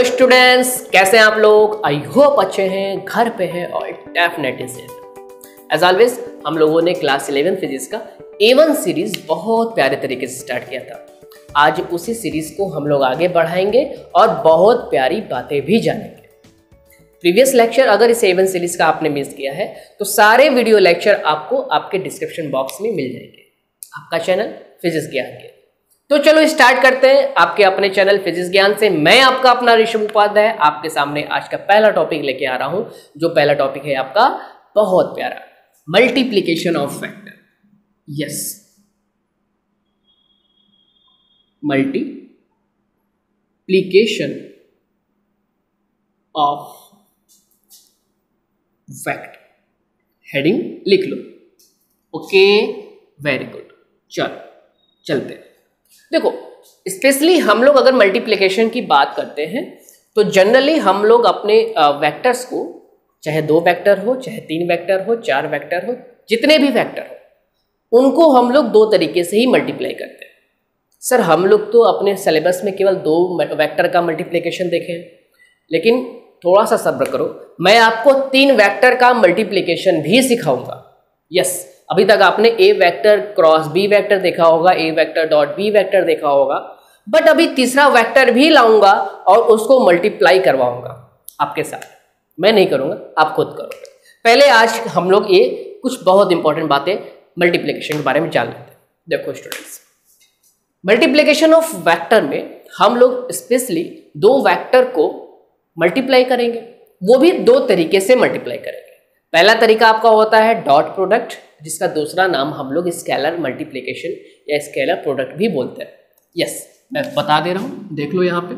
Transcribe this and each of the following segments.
Students, कैसे हैं आप लोग? आई होप अच्छे हैं, घर पे हैं और डेफिनेटली सेफ। एज ऑलवेज हम लोगों ने क्लास 11 फिजिक्स का A1 सीरीज बहुत प्यारे तरीके से स्टार्ट किया था। आज उसी सीरीज को हम लोग आगे बढ़ाएंगे और बहुत प्यारी बातें भी जानेंगे। प्रीवियस लेक्चर अगर इस A1 सीरीज का आपने मिस किया है तो सारे वीडियो लेक्चर आपको आपके डिस्क्रिप्शन बॉक्स में मिल जाएंगे। आपका चैनल फिजिक्स ज्ञान के। तो चलो स्टार्ट करते हैं आपके अपने चैनल फिजिक्स ज्ञान से। मैं आपका अपना ऋषभ उपाध्याय आपके सामने आज का पहला टॉपिक लेके आ रहा हूं, जो पहला टॉपिक है आपका बहुत प्यारा, multiplication of factor. Yes, multiplication of factor. Heading लिख लो। Okay, very good. चलो चलते हैं। देखो, स्पेशली हम लोग अगर मल्टीप्लिकेशन की बात करते हैं तो जनरली हम लोग अपने वेक्टर्स को, चाहे 2 वेक्टर हो, चाहे 3 वेक्टर हो, 4 वेक्टर हो, जितने भी वेक्टर हो, उनको हम लोग 2 तरीके से ही मल्टीप्लाई करते हैं। सर, हम लोग तो अपने सिलेबस में केवल 2 वेक्टर का मल्टीप्लिकेशन देखें, लेकिन थोड़ा सा सब्र करो, मैं आपको 3 वेक्टर का मल्टीप्लिकेशन भी सिखाऊंगा। यस, अभी तक आपने ए वेक्टर क्रॉस बी वेक्टर देखा होगा, ए वेक्टर डॉट बी वेक्टर देखा होगा, बट अभी तीसरा वेक्टर भी लाऊंगा और उसको मल्टीप्लाई करवाऊंगा आपके साथ। मैं नहीं करूंगा, आप खुद करोगे। पहले आज हम लोग ये कुछ बहुत इंपॉर्टेंट बातें मल्टीप्लिकेशन के बारे में जान लेते हैं। देखो स्टूडेंट्स, मल्टीप्लिकेशन ऑफ वेक्टर में हम लोग स्पेशली 2 वेक्टर को मल्टीप्लाई करेंगे, वो भी 2 तरीके से मल्टीप्लाई करेंगे। पहला तरीका आपका होता है डॉट प्रोडक्ट, जिसका दूसरा नाम हम लोग स्केलर मल्टीप्लिकेशन या स्केलर प्रोडक्ट भी बोलते हैं। यस, मैं बता दे रहा हूं, देख लो यहाँ पे।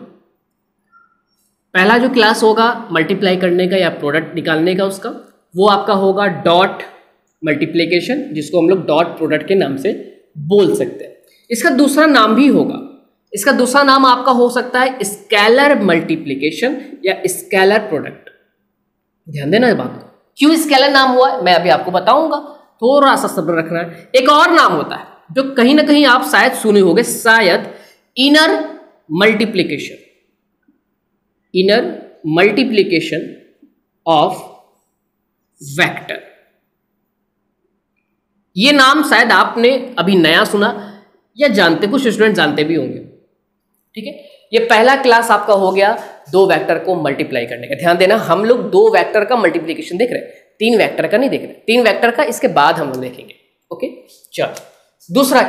पहला जो क्लास होगा मल्टीप्लाई करने का या प्रोडक्ट निकालने का, उसका वो आपका होगा डॉट मल्टीप्लिकेशन, जिसको हम लोग डॉट प्रोडक्ट के नाम से बोल सकते हैं। इसका दूसरा नाम भी होगा, इसका दूसरा नाम आपका हो सकता है स्केलर मल्टीप्लिकेशन या स्केलर प्रोडक्ट। ध्यान देना इस बात को, क्यों स्केलर नाम हुआ है मैं अभी आपको बताऊंगा, थोड़ा सा सब्र रखना है। एक और नाम होता है जो कहीं ना कहीं आप शायद सुने होंगे, शायद inner multiplication, inner multiplication of vector. ये नाम शायद आपने अभी नया सुना या जानते, कुछ स्टूडेंट जानते भी होंगे। ठीक है, ये पहला क्लास आपका हो गया 2 वेक्टर को मल्टीप्लाई करने का। ध्यान देना, हम लोग 2 वेक्टर का मल्टीप्लिकेशन देख रहे हैं, 3 वेक्टर का नहीं देख रहे। 3 वेक्टर का इसके बाद हम लोग देखेंगे। ओके, चलो दूसरा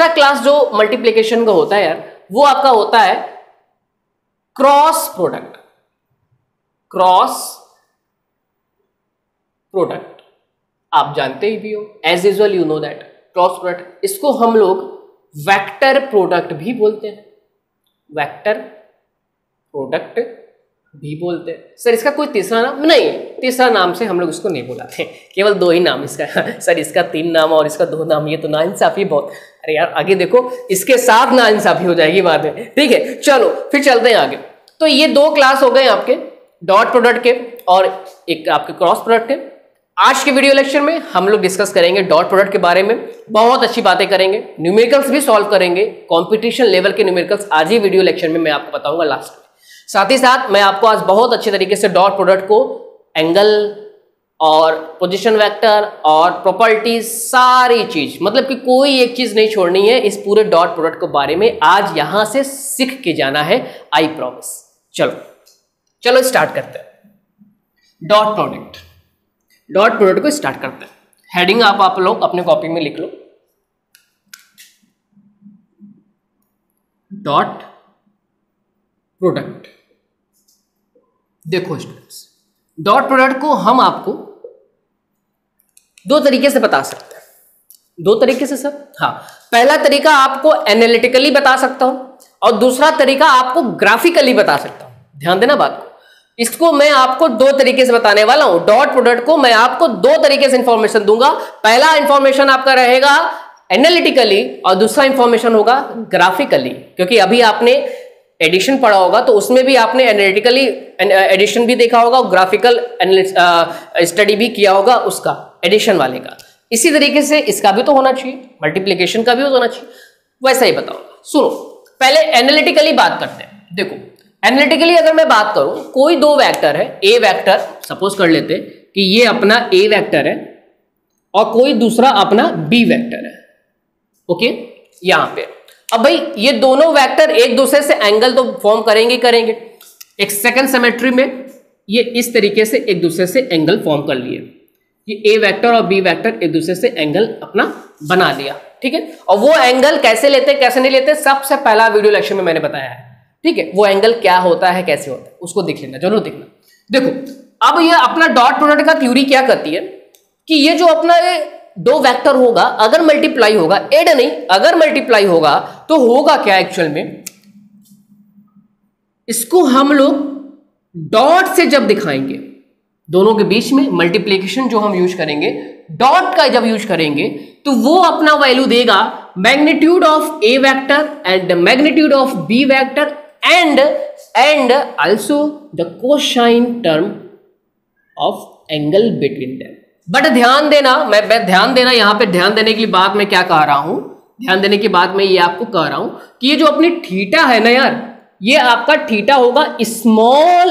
क्लास जो मल्टीप्लिकेशन का होता है यार, वो आपका होता है क्रॉस प्रोडक्ट। क्रॉस प्रोडक्ट आप जानते ही भी हो, as usual you know that cross product, इसको हम लोग वेक्टर प्रोडक्ट भी बोलते हैं, वेक्टर प्रोडक्ट भी बोलते हैं। सर इसका कोई तीसरा नाम नहीं, तीसरा नाम से हम लोग इसको नहीं बुलाते, केवल 2 ही नाम इसका। सर इसका 3 नाम और इसका 2 नाम, ये तो नाइंसाफी बहुत। अरे यार आगे देखो, इसके साथ नाइंसाफी हो जाएगी बाद में। ठीक है, चलो फिर चलते हैं आगे। तो ये 2 क्लास हो गए आपके डॉट प्रोडक्ट के और एक आपके क्रॉस प्रोडक्ट के। आज के वीडियो लेक्चर में हम लोग डिस्कस करेंगे डॉट प्रोडक्ट के बारे में, बहुत अच्छी बातें करेंगे, न्यूमेरिकल्स भी सॉल्व करेंगे, कंपटीशन लेवल के न्यूमेरिकल्स आज ही वीडियो लेक्चर में मैं आपको बताऊंगा लास्ट में। साथ ही साथ मैं आपको आज बहुत अच्छे तरीके से डॉट प्रोडक्ट को एंगल और पोजीशन वेक्टर और प्रॉपर्टीज, सारी चीज, मतलब कि कोई एक चीज नहीं छोड़नी है इस पूरे डॉट प्रोडक्ट के बारे में। आज यहां से सीख के जाना है, आई प्रॉमिस। चलो स्टार्ट करते हैं डॉट प्रोडक्ट। डॉट प्रोडक्ट को स्टार्ट करते हैं। हेडिंग आप लोग अपने कॉपी में लिख लो, डॉट प्रोडक्ट। देखो स्टूडेंट्स, डॉट प्रोडक्ट को हम आपको 2 तरीके से बता सकते हैं। 2 तरीके से सर? हाँ, पहला तरीका आपको एनालिटिकली बता सकता हूं और दूसरा तरीका आपको ग्राफिकली बता सकता हूं। ध्यान देना बात को, इसको मैं आपको 2 तरीके से बताने वाला हूं। डॉट प्रोडक्ट को मैं आपको 2 तरीके से इंफॉर्मेशन दूंगा। पहला इंफॉर्मेशन आपका रहेगा एनालिटिकली और दूसरा इंफॉर्मेशन होगा ग्राफिकली, क्योंकि अभी आपने एडिशन पढ़ा होगा तो उसमें भी आपने एनालिटिकली एडिशन भी देखा होगा और ग्राफिकल स्टडी भी किया होगा उसका, एडिशन वाले का। इसी तरीके से इसका भी तो होना चाहिए, मल्टीप्लिकेशन का भी होना चाहिए, वैसा ही बताऊंगा। सुनो, पहले एनालिटिकली बात करते हैं। देखो एनालिटिकली अगर मैं बात करूं, कोई दो वेक्टर है, ए वेक्टर सपोज कर लेते कि ये अपना ए वेक्टर है और कोई दूसरा अपना बी वेक्टर है। ओके, यहां पे अब भाई ये दोनों वेक्टर एक दूसरे से एंगल तो फॉर्म करेंगे। एक सेकंड सिमेट्री में ये इस तरीके से एक दूसरे से एंगल फॉर्म कर लिए, ये ए वेक्टर और बी वेक्टर एक दूसरे से एंगल अपना बना लिया, ठीक है। और वो एंगल कैसे लेते कैसे नहीं लेते, सबसे पहला वीडियो लेक्चर में मैंने बताया है, ठीक है। वो एंगल क्या होता है, कैसे होता है, उसको देख लेना, जरूर देखना। देखो अब ये अपना डॉट प्रोडक्ट का थ्योरी क्या करती है कि ये जो अपना ये दो वेक्टर होगा, अगर मल्टीप्लाई होगा, एड नहीं, अगर मल्टीप्लाई होगा तो होगा क्या एक्चुअल में, इसको हम लोग डॉट से जब दिखाएंगे, दोनों के बीच में मल्टीप्लिकेशन जो हम यूज करेंगे, डॉट का जब यूज करेंगे तो वो अपना वैल्यू देगा magnitude of A vector and magnitude of B vector and also the cosine term of angle between them. But ध्यान देना, मैं ध्यान देना, यहां पे ध्यान देने की बात मैं क्या कह रहा हूं, ध्यान देने की बात मैं ये आपको कह रहा हूं कि ये जो अपनी थीटा है ना यार, ये आपका थीटा होगा small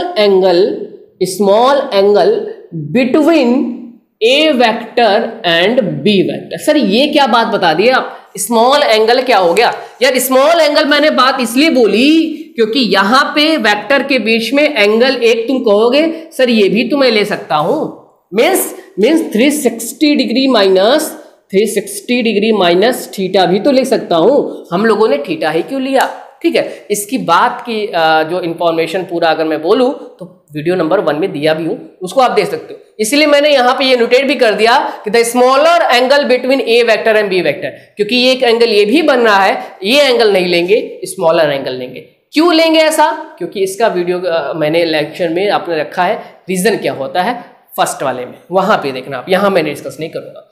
angle between A vector and B vector. Sir ये क्या बात बता दी आप, स्मॉल एंगल क्या हो गया यार? स्मॉल एंगल मैंने बात इसलिए बोली क्योंकि यहां पे वेक्टर के बीच में एंगल एक तुम कहोगे सर ये भी तो मैं ले सकता हूं, मीन्स 360 डिग्री माइनस थीटा भी तो ले सकता हूं। हम लोगों ने थीटा ही क्यों लिया, ठीक है। इसकी बात की जो इंफॉर्मेशन पूरा अगर मैं बोलूं तो वीडियो नंबर 1 में दिया भी हूं, उसको आप देख सकते हो। इसलिए मैंने यहां पे ये नोटेट भी कर दिया कि the smaller angle between A vector and B vector, क्योंकि ये एक एंगल ये भी बन रहा है, ये एंगल नहीं लेंगे, स्मॉलर एंगल लेंगे। क्यों लेंगे ऐसा? क्योंकि इसका वीडियो मैंने लेक्चर में आपने रखा है, रीजन क्या होता है फर्स्ट वाले में, वहां पे देखना आप, यहां मैंने डिस्कस नहीं करूंगा।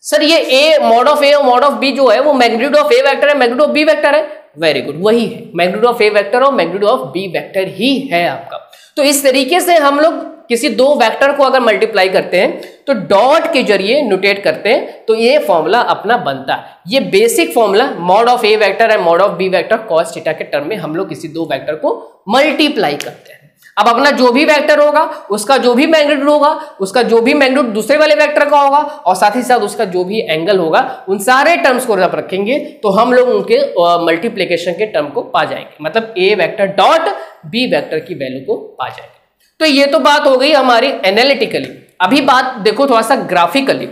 सर ये ए मॉड ऑफ ए और मॉड ऑफ बी जो है वो मैग्नीट्यूड ऑफ ए वेक्टर है, मैग्नीट्यूड ऑफ बी वेक्टर है। वेरी गुड, वही है, मैग्नीट्यूड ऑफ ए वेक्टर और मैग्नीट्यूड ऑफ बी वेक्टर ही है आपका। तो इस तरीके से हम लोग किसी दो वेक्टर को अगर मल्टीप्लाई करते हैं तो डॉट के जरिए नोटेट करते हैं, तो ये फॉर्मूला अपना बनता है। ये basic formula mod of A vector and mod of B vector cos theta के टर्म में हम लोग किसी दो वेक्टर को मल्टीप्लाई करते हैं। अब अपना जो भी वेक्टर होगा उसका जो भी मैग्नीट्यूड होगा, उसका जो भी मैग्नीट्यूड दूसरे वाले वेक्टर का होगा और साथ ही साथ उसका जो भी एंगल होगा, उन सारे टर्म्स को जब रखेंगे तो हम लोग उनके मल्टीप्लिकेशन के टर्म को पा जाएंगे, मतलब A vector dot B vector की वैल्यू को पा जाएंगे। तो ये तो बात हो गई हमारी एनालिटिकली। अभी बात देखो थोड़ा सा ग्राफिकली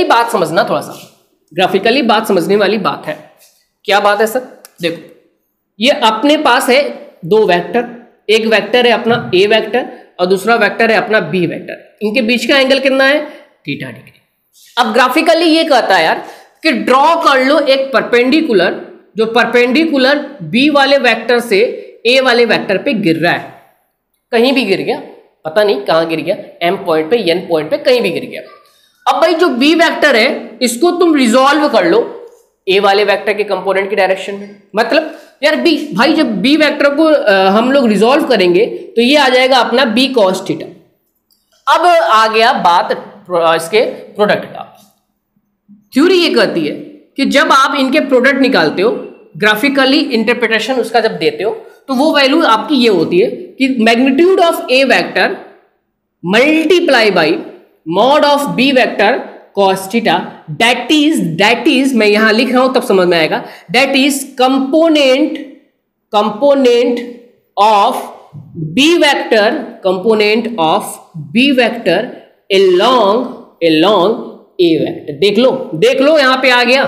बात समझना, थोड़ा सा ग्राफिकली बात समझने वाली बात है। क्या बात है सर? देखो ये अपने पास है दो वेक्टर, एक वेक्टर है अपना ए वेक्टर और दूसरा वेक्टर है अपना बी वेक्टर। इनके बीच का एंगल कितना है? Theta degree. अब ग्राफिकली ये कहता है यार कि ड्रॉ कर लो एक परपेंडिकुलर, जो परपेंडिकुलर बी वाले वेक्टर से ए वाले वेक्टर पे गिर रहा है, कहीं भी गिर गया, पता नहीं कहां गिर गया, एम पॉइंट पे, एन पॉइंट पे, कहीं भी गिर गया। अब भाई जो बी वेक्टर है इसको तुम रिजॉल्व कर लो ए वाले वेक्टर के कंपोनेंट की डायरेक्शन में। मतलब यार बी, भाई जब बी वेक्टर को हम लोग रिजॉल्व करेंगे तो ये आ जाएगा अपना बी कॉस थीटा। अब आ गया बात इसके प्रोडक्ट का। थ्योरी ये कहती है कि जब आप इनके प्रोडक्ट निकालते हो, ग्राफिकली इंटरप्रिटेशन उसका जब देते हो, तो वो वैल्यू आपकी ये होती है कि magnitude of A vector multiply by mod of B vector cos theta, that is मैं यहां लिख रहा हूं तब समझ में आएगा, that is component of B vector along A vector. देख लो यहां पे आ गया,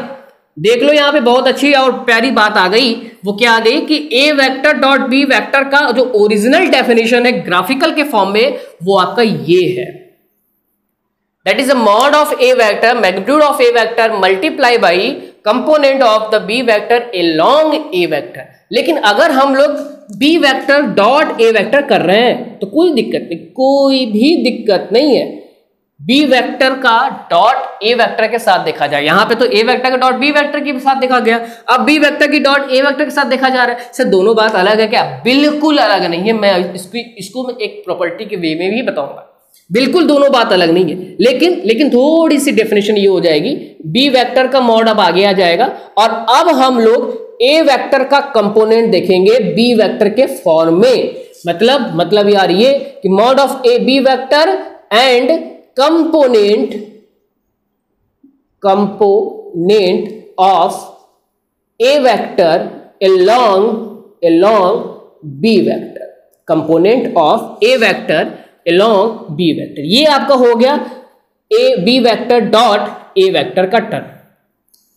देख लो यहां पे बहुत अच्छी और प्यारी बात आ गई। वो क्या आ गई कि A vector dot B vector का जो ओरिजिनल डेफिनेशन है ग्राफिकल के फॉर्म में, वो आपका ये है, that is a mod of a vector, magnitude of a vector multiply by component of the b vector along a vector। लेकिन अगर हम लोग b vector dot a vector कर रहे हैं तो कोई दिक्कत नहीं, कोई भी दिक्कत नहीं है। b वेक्टर का डॉट a वेक्टर के साथ देखा जाए, यहां पे तो a वेक्टर का डॉट b वेक्टर के साथ देखा गया, अब b वेक्टर की डॉट a वेक्टर के साथ देखा जा रहा है। सर दोनों बात अलग है क्या? बिल्कुल अलग नहीं है। मैं इसको मैं एक प्रॉपर्टी के वे में भी बताऊंगा, बिल्कुल दोनों बात अलग नहीं है। लेकिन थोड़ी सी डेफिनेशन ये हो जाएगी, बी वेक्टर का मॉड अब आगे आ जाएगा और अब हम लोग ए वेक्टर का कंपोनेंट देखेंगे बी वेक्टर के फॉर्म में। मतलब यार ये कि mod of A B vector and component of A vector along B vector, component of A vector along B vector. ये आपका हो गया A B vector dot A vector का टर्म।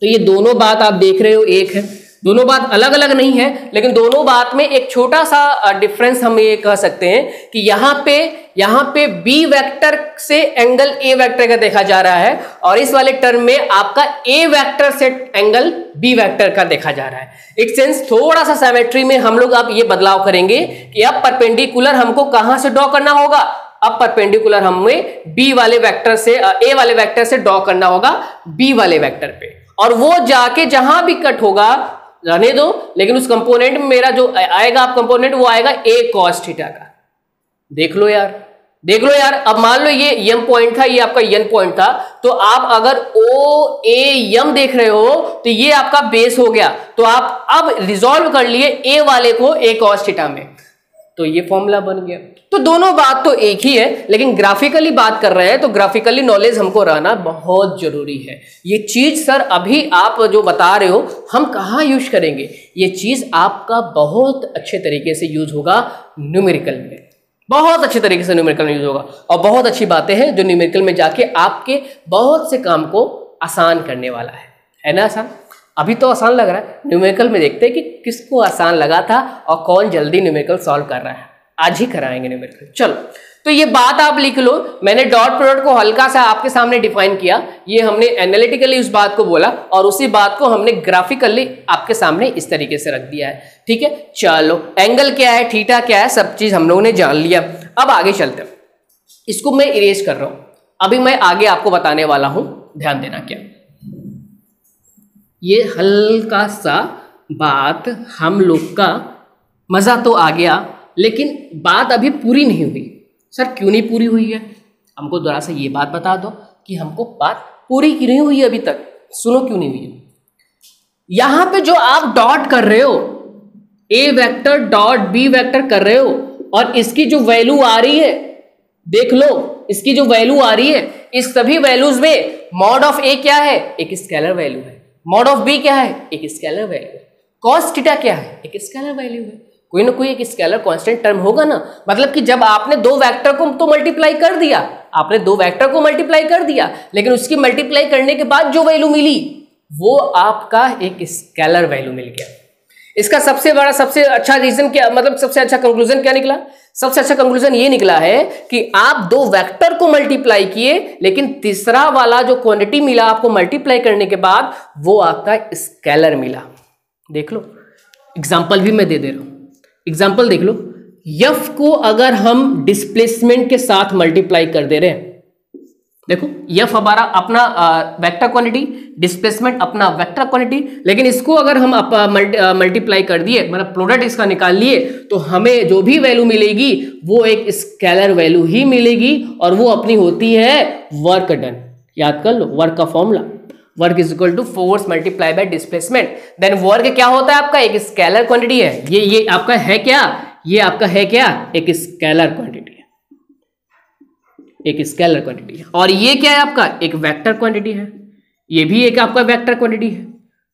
तो ये दोनों बात आप देख रहे हो एक है, दोनों बात अलग अलग नहीं है, लेकिन दोनों बात में एक छोटा सा डिफरेंस हम ये कह सकते हैं कि यहाँ पे बी वेक्टर से एंगल ए वेक्टर का देखा जा रहा है और इस वाले टर्म में आपका ए वेक्टर से एंगल बी वेक्टर का देखा जा रहा है। एक सेंस थोड़ा सा सिमेट्री में हम लोग अब ये बदलाव करेंगे कि अब परपेंडिकुलर हमको कहां से ड्रॉ करना होगा, अब परपेंडिकुलर हमें बी वाले वेक्टर से ए वाले वेक्टर से ड्रॉ करना होगा बी वाले वेक्टर पे, और वो जाके जहां भी कट होगा रहने दो, लेकिन उस कंपोनेंट में मेरा जो आएगा आप कंपोनेंट वो आएगा ए कॉस थीटा का। देख लो यार अब मान लो ये यम पॉइंट था, ये आपका यन पॉइंट था, तो आप अगर ओ ए यम देख रहे हो तो ये आपका बेस हो गया, तो आप अब रिजॉल्व कर लिए ए वाले को ए कॉस थीटा में, तो ये फॉर्मूला बन गया। तो दोनों बात तो एक ही है, लेकिन ग्राफिकली बात कर रहे हैं तो ग्राफिकली नॉलेज हमको रहना बहुत जरूरी है। ये चीज सर अभी आप जो बता रहे हो हम कहाँ यूज करेंगे, ये चीज आपका बहुत अच्छे तरीके से यूज होगा न्यूमेरिकल में, बहुत अच्छे तरीके से न्यूमेरिकल में यूज होगा, और बहुत अच्छी बातें हैं जो न्यूमेरिकल में जाके आपके बहुत से काम को आसान करने वाला है ना। आसान अभी तो आसान लग रहा है, न्यूमेरिकल में देखते हैं कि किसको आसान लगा था और कौन जल्दी न्यूमेरिकल सॉल्व कर रहा है। आज ही कराएंगे न्यूमेरिकल। चलो तो ये बात आप लिख लो, मैंने डॉट प्रोडक्ट को हल्का सा आपके सामने डिफाइन किया, ये हमने एनालिटिकली उस बात को बोला और उसी बात को हमने ग्राफिकली आपके सामने इस तरीके से रख दिया है। ठीक है, चलो एंगल क्या है, थीटा क्या है, सब चीज हम लोगों ने जान लिया। अब आगे चलते हैं, इसको मैं इरेज कर रहा हूं, अभी मैं आगे आपको बताने वाला हूं, ध्यान देना। क्या ये हल्का सा बात हम लोग का मजा तो आ गया, लेकिन बात अभी पूरी नहीं हुई। सर क्यों नहीं पूरी हुई है, हमको जरा सा ये बात बता दो कि हमको बात पूरी क्यों नहीं हुई अभी तक। सुनो क्यों नहीं हुई है, यहां पे जो आप डॉट कर रहे हो ए वेक्टर डॉट बी वेक्टर कर रहे हो, और इसकी जो वैल्यू आ रही है देख लो, इसकी जो वैल्यू आ रही है, इस सभी वैल्यूज में मॉड ऑफ ए क्या है, एक स्केलर वैल्यू है, मॉड ऑफ बी क्या है, एक स्केलर वैल्यू है, कॉस थीटा क्या है, एक स्केलर वैल्यू है, कोई ना कोई एक स्केलर कांस्टेंट टर्म होगा ना। मतलब कि जब आपने दो वेक्टर को तो मल्टीप्लाई कर दिया, आपने दो वेक्टर को मल्टीप्लाई कर दिया, लेकिन उसकी मल्टीप्लाई करने के बाद जो वैल्यू मिली वो आपका एक स्केलर वैल्यू मिल गया। इसका सबसे बड़ा सबसे अच्छा रीजन क्या, मतलब सबसे अच्छा कंक्लूजन क्या निकला, सबसे अच्छा कंक्लूजन ये निकला है कि आप दो वेक्टर को मल्टीप्लाई किए, लेकिन तीसरा वाला जो क्वांटिटी मिला आपको मल्टीप्लाई करने के बाद वो आपका स्केलर मिला। देख लो एग्जाम्पल भी मैं दे रहा हूं, एग्जाम्पल देख लो, यफ को अगर हम डिस्प्लेसमेंट के साथ मल्टीप्लाई कर दे रहे हैं, देखो यफ हमारा अपना वेक्टर क्वांटिटी, डिस्प्लेसमेंट अपना वेक्टर क्वांटिटी, लेकिन इसको अगर हम मल्टीप्लाई कर दिए, मतलब प्रोडक्ट इसका निकाल लिए, तो हमें जो भी वैल्यू मिलेगी वो एक स्केलर वैल्यू ही मिलेगी, और वो अपनी होती है वर्क डन। याद कर लो वर्क का formula, work is equal to force multiply by displacement. Then work क्या होता है आपका, एक स्केलर क्वांटिटी है, ये आपका है क्या, ये आपका है क्या, एक स्केलर क्वांटिटी है, एक स्केलर क्वांटिटी है। और ये क्या है आपका, एक वेक्टर क्वांटिटी है, ये भी एक आपका वेक्टर क्वांटिटी है।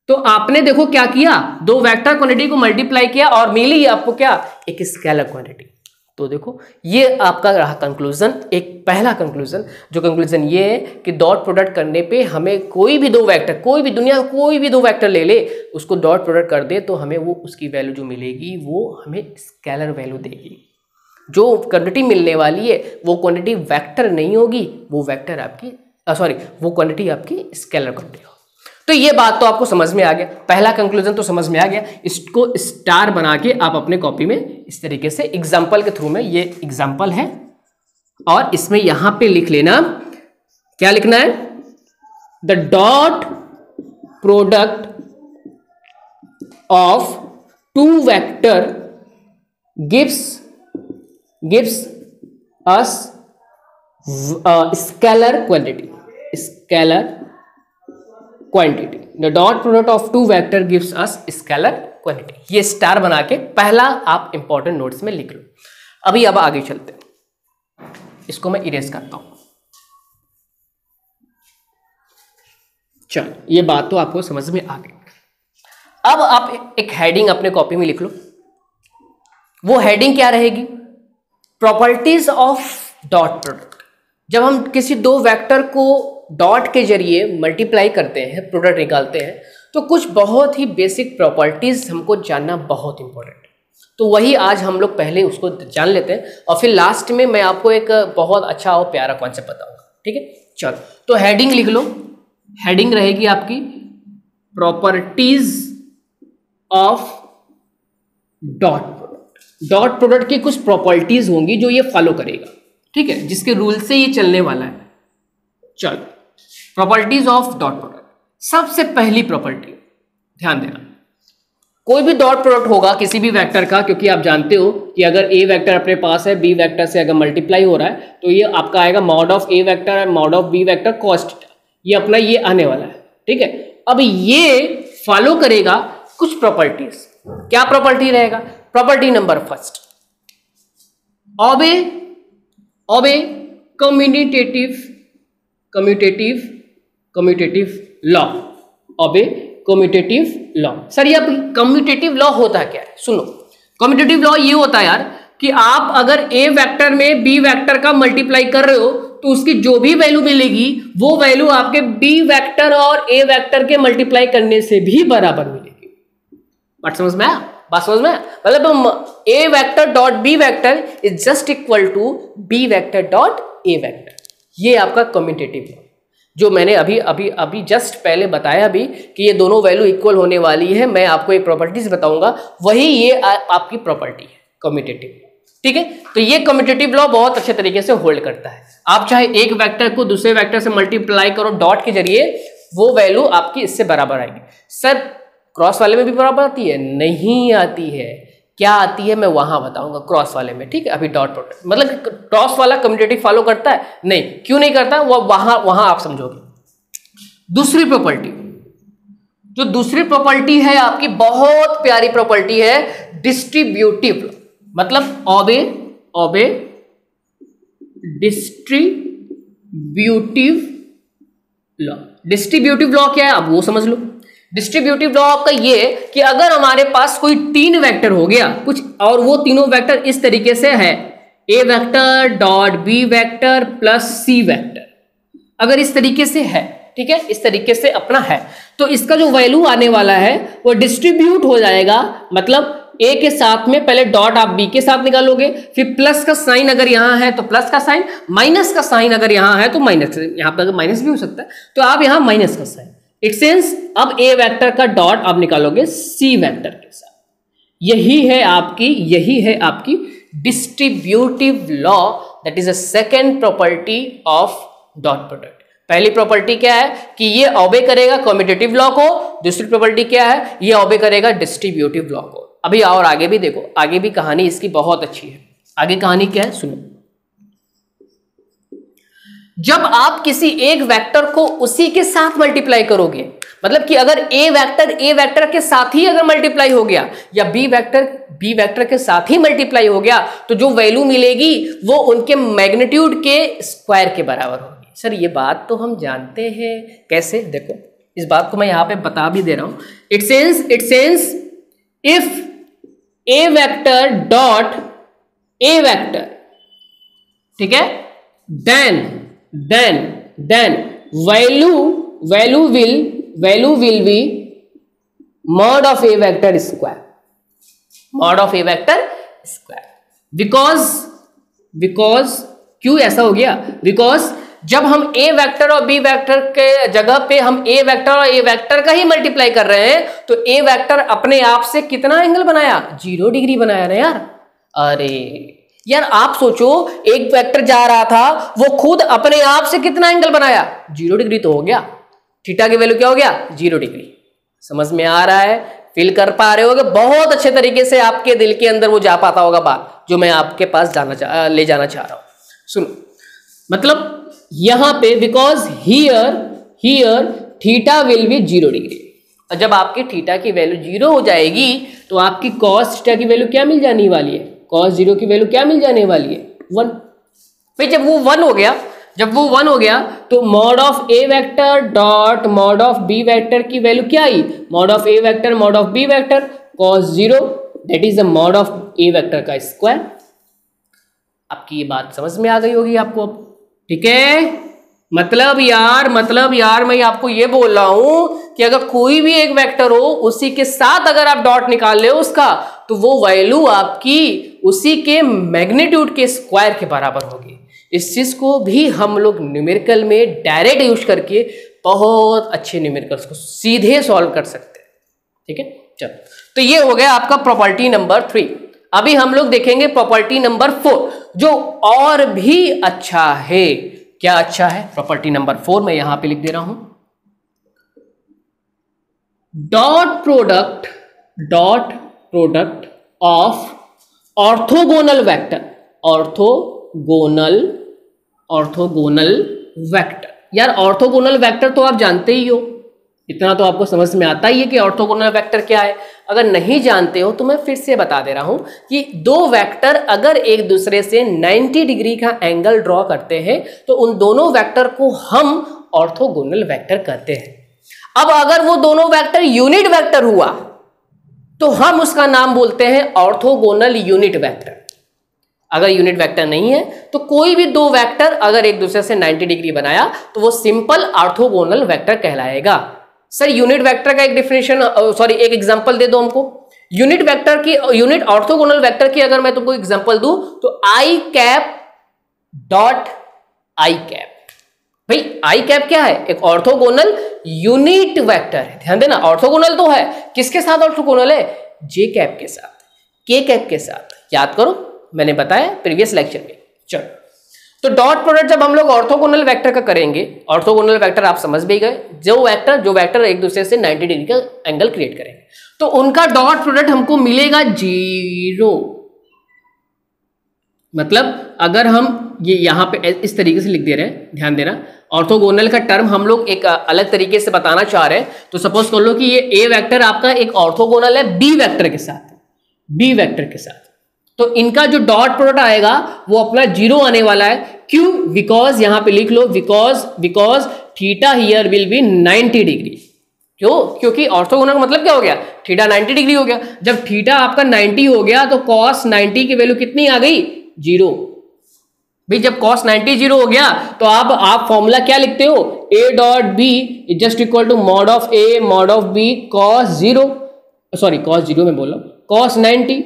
तो आपने देखो क्या किया, दो वेक्टर क्वांटिटी को मल्टीप्लाई किया और मिली आपको क्या, एक स्केलर क्वांटिटी। तो देखो ये आपका रहा कंक्लूजन, एक पहला कंक्लूजन, जो कंक्लूजन ये है कि डॉट प्रोडक्ट करने पे हमें कोई भी दो वेक्टर, कोई भी दुनिया कोई भी दो वेक्टर ले ले, उसको डॉट प्रोडक्ट कर दे तो हमें वो उसकी वैल्यू जो मिलेगी वो हमें स्केलर वैल्यू देगी। जो क्वांटिटी मिलने वाली है वो क्वांटिटी वेक्टर नहीं होगी, वो वेक्टर आपकी वो क्वांटिटी आपकी स्केलर क्वांटिटी होगी। तो ये बात तो आपको समझ में आ गया, पहला कंक्लूजन तो समझ में आ गया। इसको स्टार बना के आप अपने कॉपी में इस तरीके से एग्जाम्पल के थ्रू में, ये एग्जाम्पल है और इसमें यहां पे लिख लेना, क्या लिखना है, the dot product of two vector gives us scalar quantity, scalar quantity, the dot product of two vector gives us scalar quantity. ये स्टार बना के पहला आप इंपॉर्टेंट नोट्स में लिख लो। अभी अब आगे चलते हैं, इसको मैं इरेज करता हूं। चलो ये बात तो आपको समझ में आ गई। अब आप एक हेडिंग अपने कॉपी में लिख लो। वो हेडिंग क्या रहेगी? Properties of dot product. जब हम किसी दो वेक्टर को डॉट के जरिए मल्टीप्लाई करते हैं, प्रोडक्ट निकालते हैं, तो कुछ बहुत ही बेसिक प्रॉपर्टीज हमको जानना बहुत इंपॉर्टेंट है। तो वही आज हम लोग पहले उसको जान लेते हैं और फिर लास्ट में मैं आपको एक बहुत अच्छा और प्यारा कॉन्सेप्ट बताऊंगा। ठीक है, चलो तो हेडिंग लिख लो। हेडिंग रहेगी आपकी properties of dot product. Dot product की कुछ प्रॉपर्टीज होंगी जो ये फॉलो करेगा, ठीक है, जिसके रूल से ये चलने वाला है। चलो प्रॉपर्टीज ऑफ डॉट प्रोडक्ट। सबसे पहली प्रॉपर्टी, ध्यान देना, कोई भी डॉट प्रोडक्ट होगा किसी भी वेक्टर का, क्योंकि आप जानते हो कि अगर ए वेक्टर अपने पास है, बी वेक्टर से अगर मल्टीप्लाई हो रहा है तो ये आपका आएगा मॉड ऑफ ए वेक्टर है mod of B vector cos theta. ये अपना ये आने वाला है, ठीक है। अब ये फॉलो करेगा कुछ प्रॉपर्टीज। क्या प्रॉपर्टी रहेगा? Property number first, obey commutative law. Obey commutative law. Sir ये कम्यूटेटिव लॉ होता क्या है? सुनो, कम्यूटेटिव लॉ ये होता है यार कि आप अगर ए वेक्टर में बी वेक्टर का मल्टीप्लाई कर रहे हो तो उसकी जो भी वैल्यू मिलेगी वो वैल्यू आपके बी वेक्टर और ए वेक्टर के मल्टीप्लाई करने से भी बराबर मिलेगी। बात समझ में आया? बात समझ में आया? मतलब A vector dot B vector is just equal to B vector dot A vector. ये आपका कम्यूटेटिव लॉ जो मैंने अभी जस्ट पहले बताया भी कि ये दोनों वैल्यू इक्वल होने वाली है। मैं आपको एक प्रॉपर्टीज बताऊंगा, वही ये आपकी प्रॉपर्टी है कम्यूटेटिव। ठीक है, तो ये कम्यूटेटिव लॉ बहुत अच्छे तरीके से होल्ड करता है। आप चाहे एक वेक्टर को दूसरे वेक्टर से मल्टीप्लाई करो डॉट के जरिए, वो वैल्यू आपकी इससे बराबर आएगी। सर क्रॉस वाले में भी बराबर आती है? नहीं आती है। क्या आती है मैं वहां बताऊंगा क्रॉस वाले में, ठीक है। अभी डॉट प्रोडक्ट मतलब क्रॉस वाला कम्यूटेटिव फॉलो करता है? नहीं। क्यों नहीं करता? वो वहां आप समझोगे। दूसरी प्रॉपर्टी, जो दूसरी प्रॉपर्टी है आपकी बहुत प्यारी प्रॉपर्टी है, डिस्ट्रीब्यूटिव। मतलब ओबे डिस्ट्रीब्यूटिव लॉ। डिस्ट्रीब्यूटिव लॉ क्या है अब वो समझ लो। डिस्ट्रीब्यूटिव लॉ आपका ये कि अगर हमारे पास कोई तीन वेक्टर हो गया कुछ और वो तीनों वेक्टर इस तरीके से है, A vector dot B vector plus C vector, अगर इस तरीके से है, ठीक है, इस तरीके से अपना है, तो इसका जो वैल्यू आने वाला है वो डिस्ट्रीब्यूट हो जाएगा। मतलब ए के साथ में पहले डॉट आप बी के साथ निकालोगे, फिर प्लस का साइन अगर यहां है तो प्लस का साइन, माइनस का साइन अगर यहां है तो माइनस, यहां पर माइनस भी हो सकता है तो आप यहां माइनस का साइन। इट सेंस अब ए वेक्टर का डॉट आप निकालोगे सी वेक्टर के साथ। यही है आपकी distributive law, that is a second property of dot product. पहली प्रॉपर्टी क्या है कि ये ओबे करेगा कम्यूटेटिव लॉ को, दूसरी प्रॉपर्टी क्या है, ये ओबे करेगा डिस्ट्रीब्यूटिव लॉ को। अभी और आगे भी देखो, आगे भी कहानी इसकी बहुत अच्छी है। आगे कहानी क्या है सुनो। जब आप किसी एक वेक्टर को उसी के साथ मल्टीप्लाई करोगे, मतलब कि अगर ए वेक्टर के साथ ही अगर मल्टीप्लाई हो गया या बी वेक्टर के साथ ही मल्टीप्लाई हो गया, तो जो वैल्यू मिलेगी वो उनके मैग्नीट्यूड के स्क्वायर के बराबर होगी। सर ये बात तो हम जानते हैं, कैसे? देखो इस बात को मैं यहां पे बता भी दे रहा हूं। It sense if A vector dot A vector, ठीक है, then value will be mod of a vector square, because क्यों ऐसा हो गया? बिकॉज जब हम ए वेक्टर और बी वेक्टर के जगह पे हम ए वेक्टर और ए वेक्टर का ही मल्टीप्लाई कर रहे हैं, तो ए वेक्टर अपने आप से कितना एंगल बनाया? 0 डिग्री बनाया ना यार। अरे यार आप सोचो, एक वेक्टर जा रहा था वो खुद अपने आप से कितना एंगल बनाया? 0 डिग्री तो हो गया। थीटा की वैल्यू क्या हो गया? 0 डिग्री। समझ में आ रहा है? फील कर पा रहे होगे? बहुत अच्छे तरीके से आपके दिल के अंदर वो जा पाता होगा बात जो मैं आपके पास ले जाना चाह रहा हूं। सुनो, मतलब यहां पे because here theta will be 0 degree. और जब आपके थीटा की वैल्यू 0 हो जाएगी तो आपकी कॉस थीटा की वैल्यू क्या मिल जाने वाली है, कॉस 0 की वैल्यू क्या मिल जाने वाली है, 1। भाई जब वो 1 हो गया तो mod of A vector dot mod of B vector की वैल्यू क्या आई, mod of A vector mod of B vector cos 0 that is the mod of A vector का स्क्वायर। आपकी ये बात समझ में आ गई होगी आपको अब, ठीक है। मतलब यार मैं आपको ये बोल रहा हूं कि अगर कोई भी एक वेक्टर हो उसी के साथ अगर आप डॉट निकाल ले उसका तो वो वैल्यू आपकी उसी के मैग्नीट्यूड के स्क्वायर के बराबर होगी। इस चीज को भी हम लोग न्यूमेरिकल में डायरेक्ट यूज करके बहुत अच्छे न्यूमेरिकल्स को सीधे सॉल्व कर सकते हैं, ठीक है। चलो तो ये हो गया आपका प्रॉपर्टी नंबर 3। अभी हम लोग देखेंगे प्रॉपर्टी नंबर 4 जो और भी अच्छा है। क्या अच्छा है? प्रॉपर्टी नंबर 4 मैं यहां पे लिख दे रहा हूं, dot product of orthogonal vector, orthogonal vector. यार ऑर्थोगोनल वेक्टर तो आप जानते ही हो, इतना तो आपको समझ में आता ही है कि ऑर्थोगोनल वेक्टर क्या है। अगर नहीं जानते हो तो मैं फिर से बता दे रहा हूं कि दो वेक्टर अगर एक दूसरे से 90 डिग्री का एंगल ड्रॉ करते हैं तो उन दोनों वेक्टर को हम ऑर्थोगोनल वेक्टर कहते हैं। अब अगर वो दोनों वेक्टर यूनिट वेक्टर हुआ तो हम उसका नाम बोलते हैं ऑर्थोगोनल यूनिट वेक्टर। अगर यूनिट वेक्टर नहीं है तो कोई भी दो वेक्टर अगर एक दूसरे से 90 डिग्री बनाया तो वो सिंपल ऑर्थोगोनल वेक्टर कहलाएगा। सर यूनिट वेक्टर का एक डेफिनेशन एक एग्जांपल दे दो हमको। यूनिट वेक्टर की, यूनिट ऑर्थोगोनल वेक्टर की अगर मैं तुमको एग्जांपल दूं तो आई कैप डॉट आई कैप। भाई आई कैप क्या है? एक ऑर्थोगोनल यूनिट वेक्टर है। ध्यान देना ऑर्थोगोनल तो है, किसके साथ ऑर्थोगोनल है? जे कैप के साथ, के कैप के साथ। याद करो मैंने बताया प्रीवियस लेक्चर में। चलो तो डॉट प्रोडक्ट जब हम लोग ऑर्थोगोनल वेक्टर का करेंगे, ऑर्थोगोनल वेक्टर आप समझ भी गए, जो वेक्टर एक दूसरे से 90 डिग्री का एंगल क्रिएट करेंगे तो उनका डॉट प्रोडक्ट हमको मिलेगा 0। मतलब अगर हम ये यहां पे इस तरीके से लिख दे रहे हैं, ध्यान देना ऑर्थोगोनल का टर्म हम लोग एक अलग तरीके से बताना चाह रहे हैं। तो सपोज कर लो कि ये ए वेक्टर आपका एक ऑर्थोगोनल है बी वेक्टर के साथ, तो इनका जो डॉट प्रोडक्ट आएगा वो अपना 0 आने वाला है। क्यों? बिकॉज यहां पे लिख लो because theta here will be 90 degree. क्यों? क्योंकि ऑर्थोगोनल का मतलब क्या हो गया? थीटा 90 डिग्री हो गया। जब थीटा आपका 90 हो गया तो कॉस 90 की वैल्यू कितनी आ गई? 0। भाई जब कॉस 90 0 हो गया तो आप फॉर्मूला क्या लिखते हो? A dot B is just equal to mod of A mod of B cos 0 में बोल रहा हूं cos 90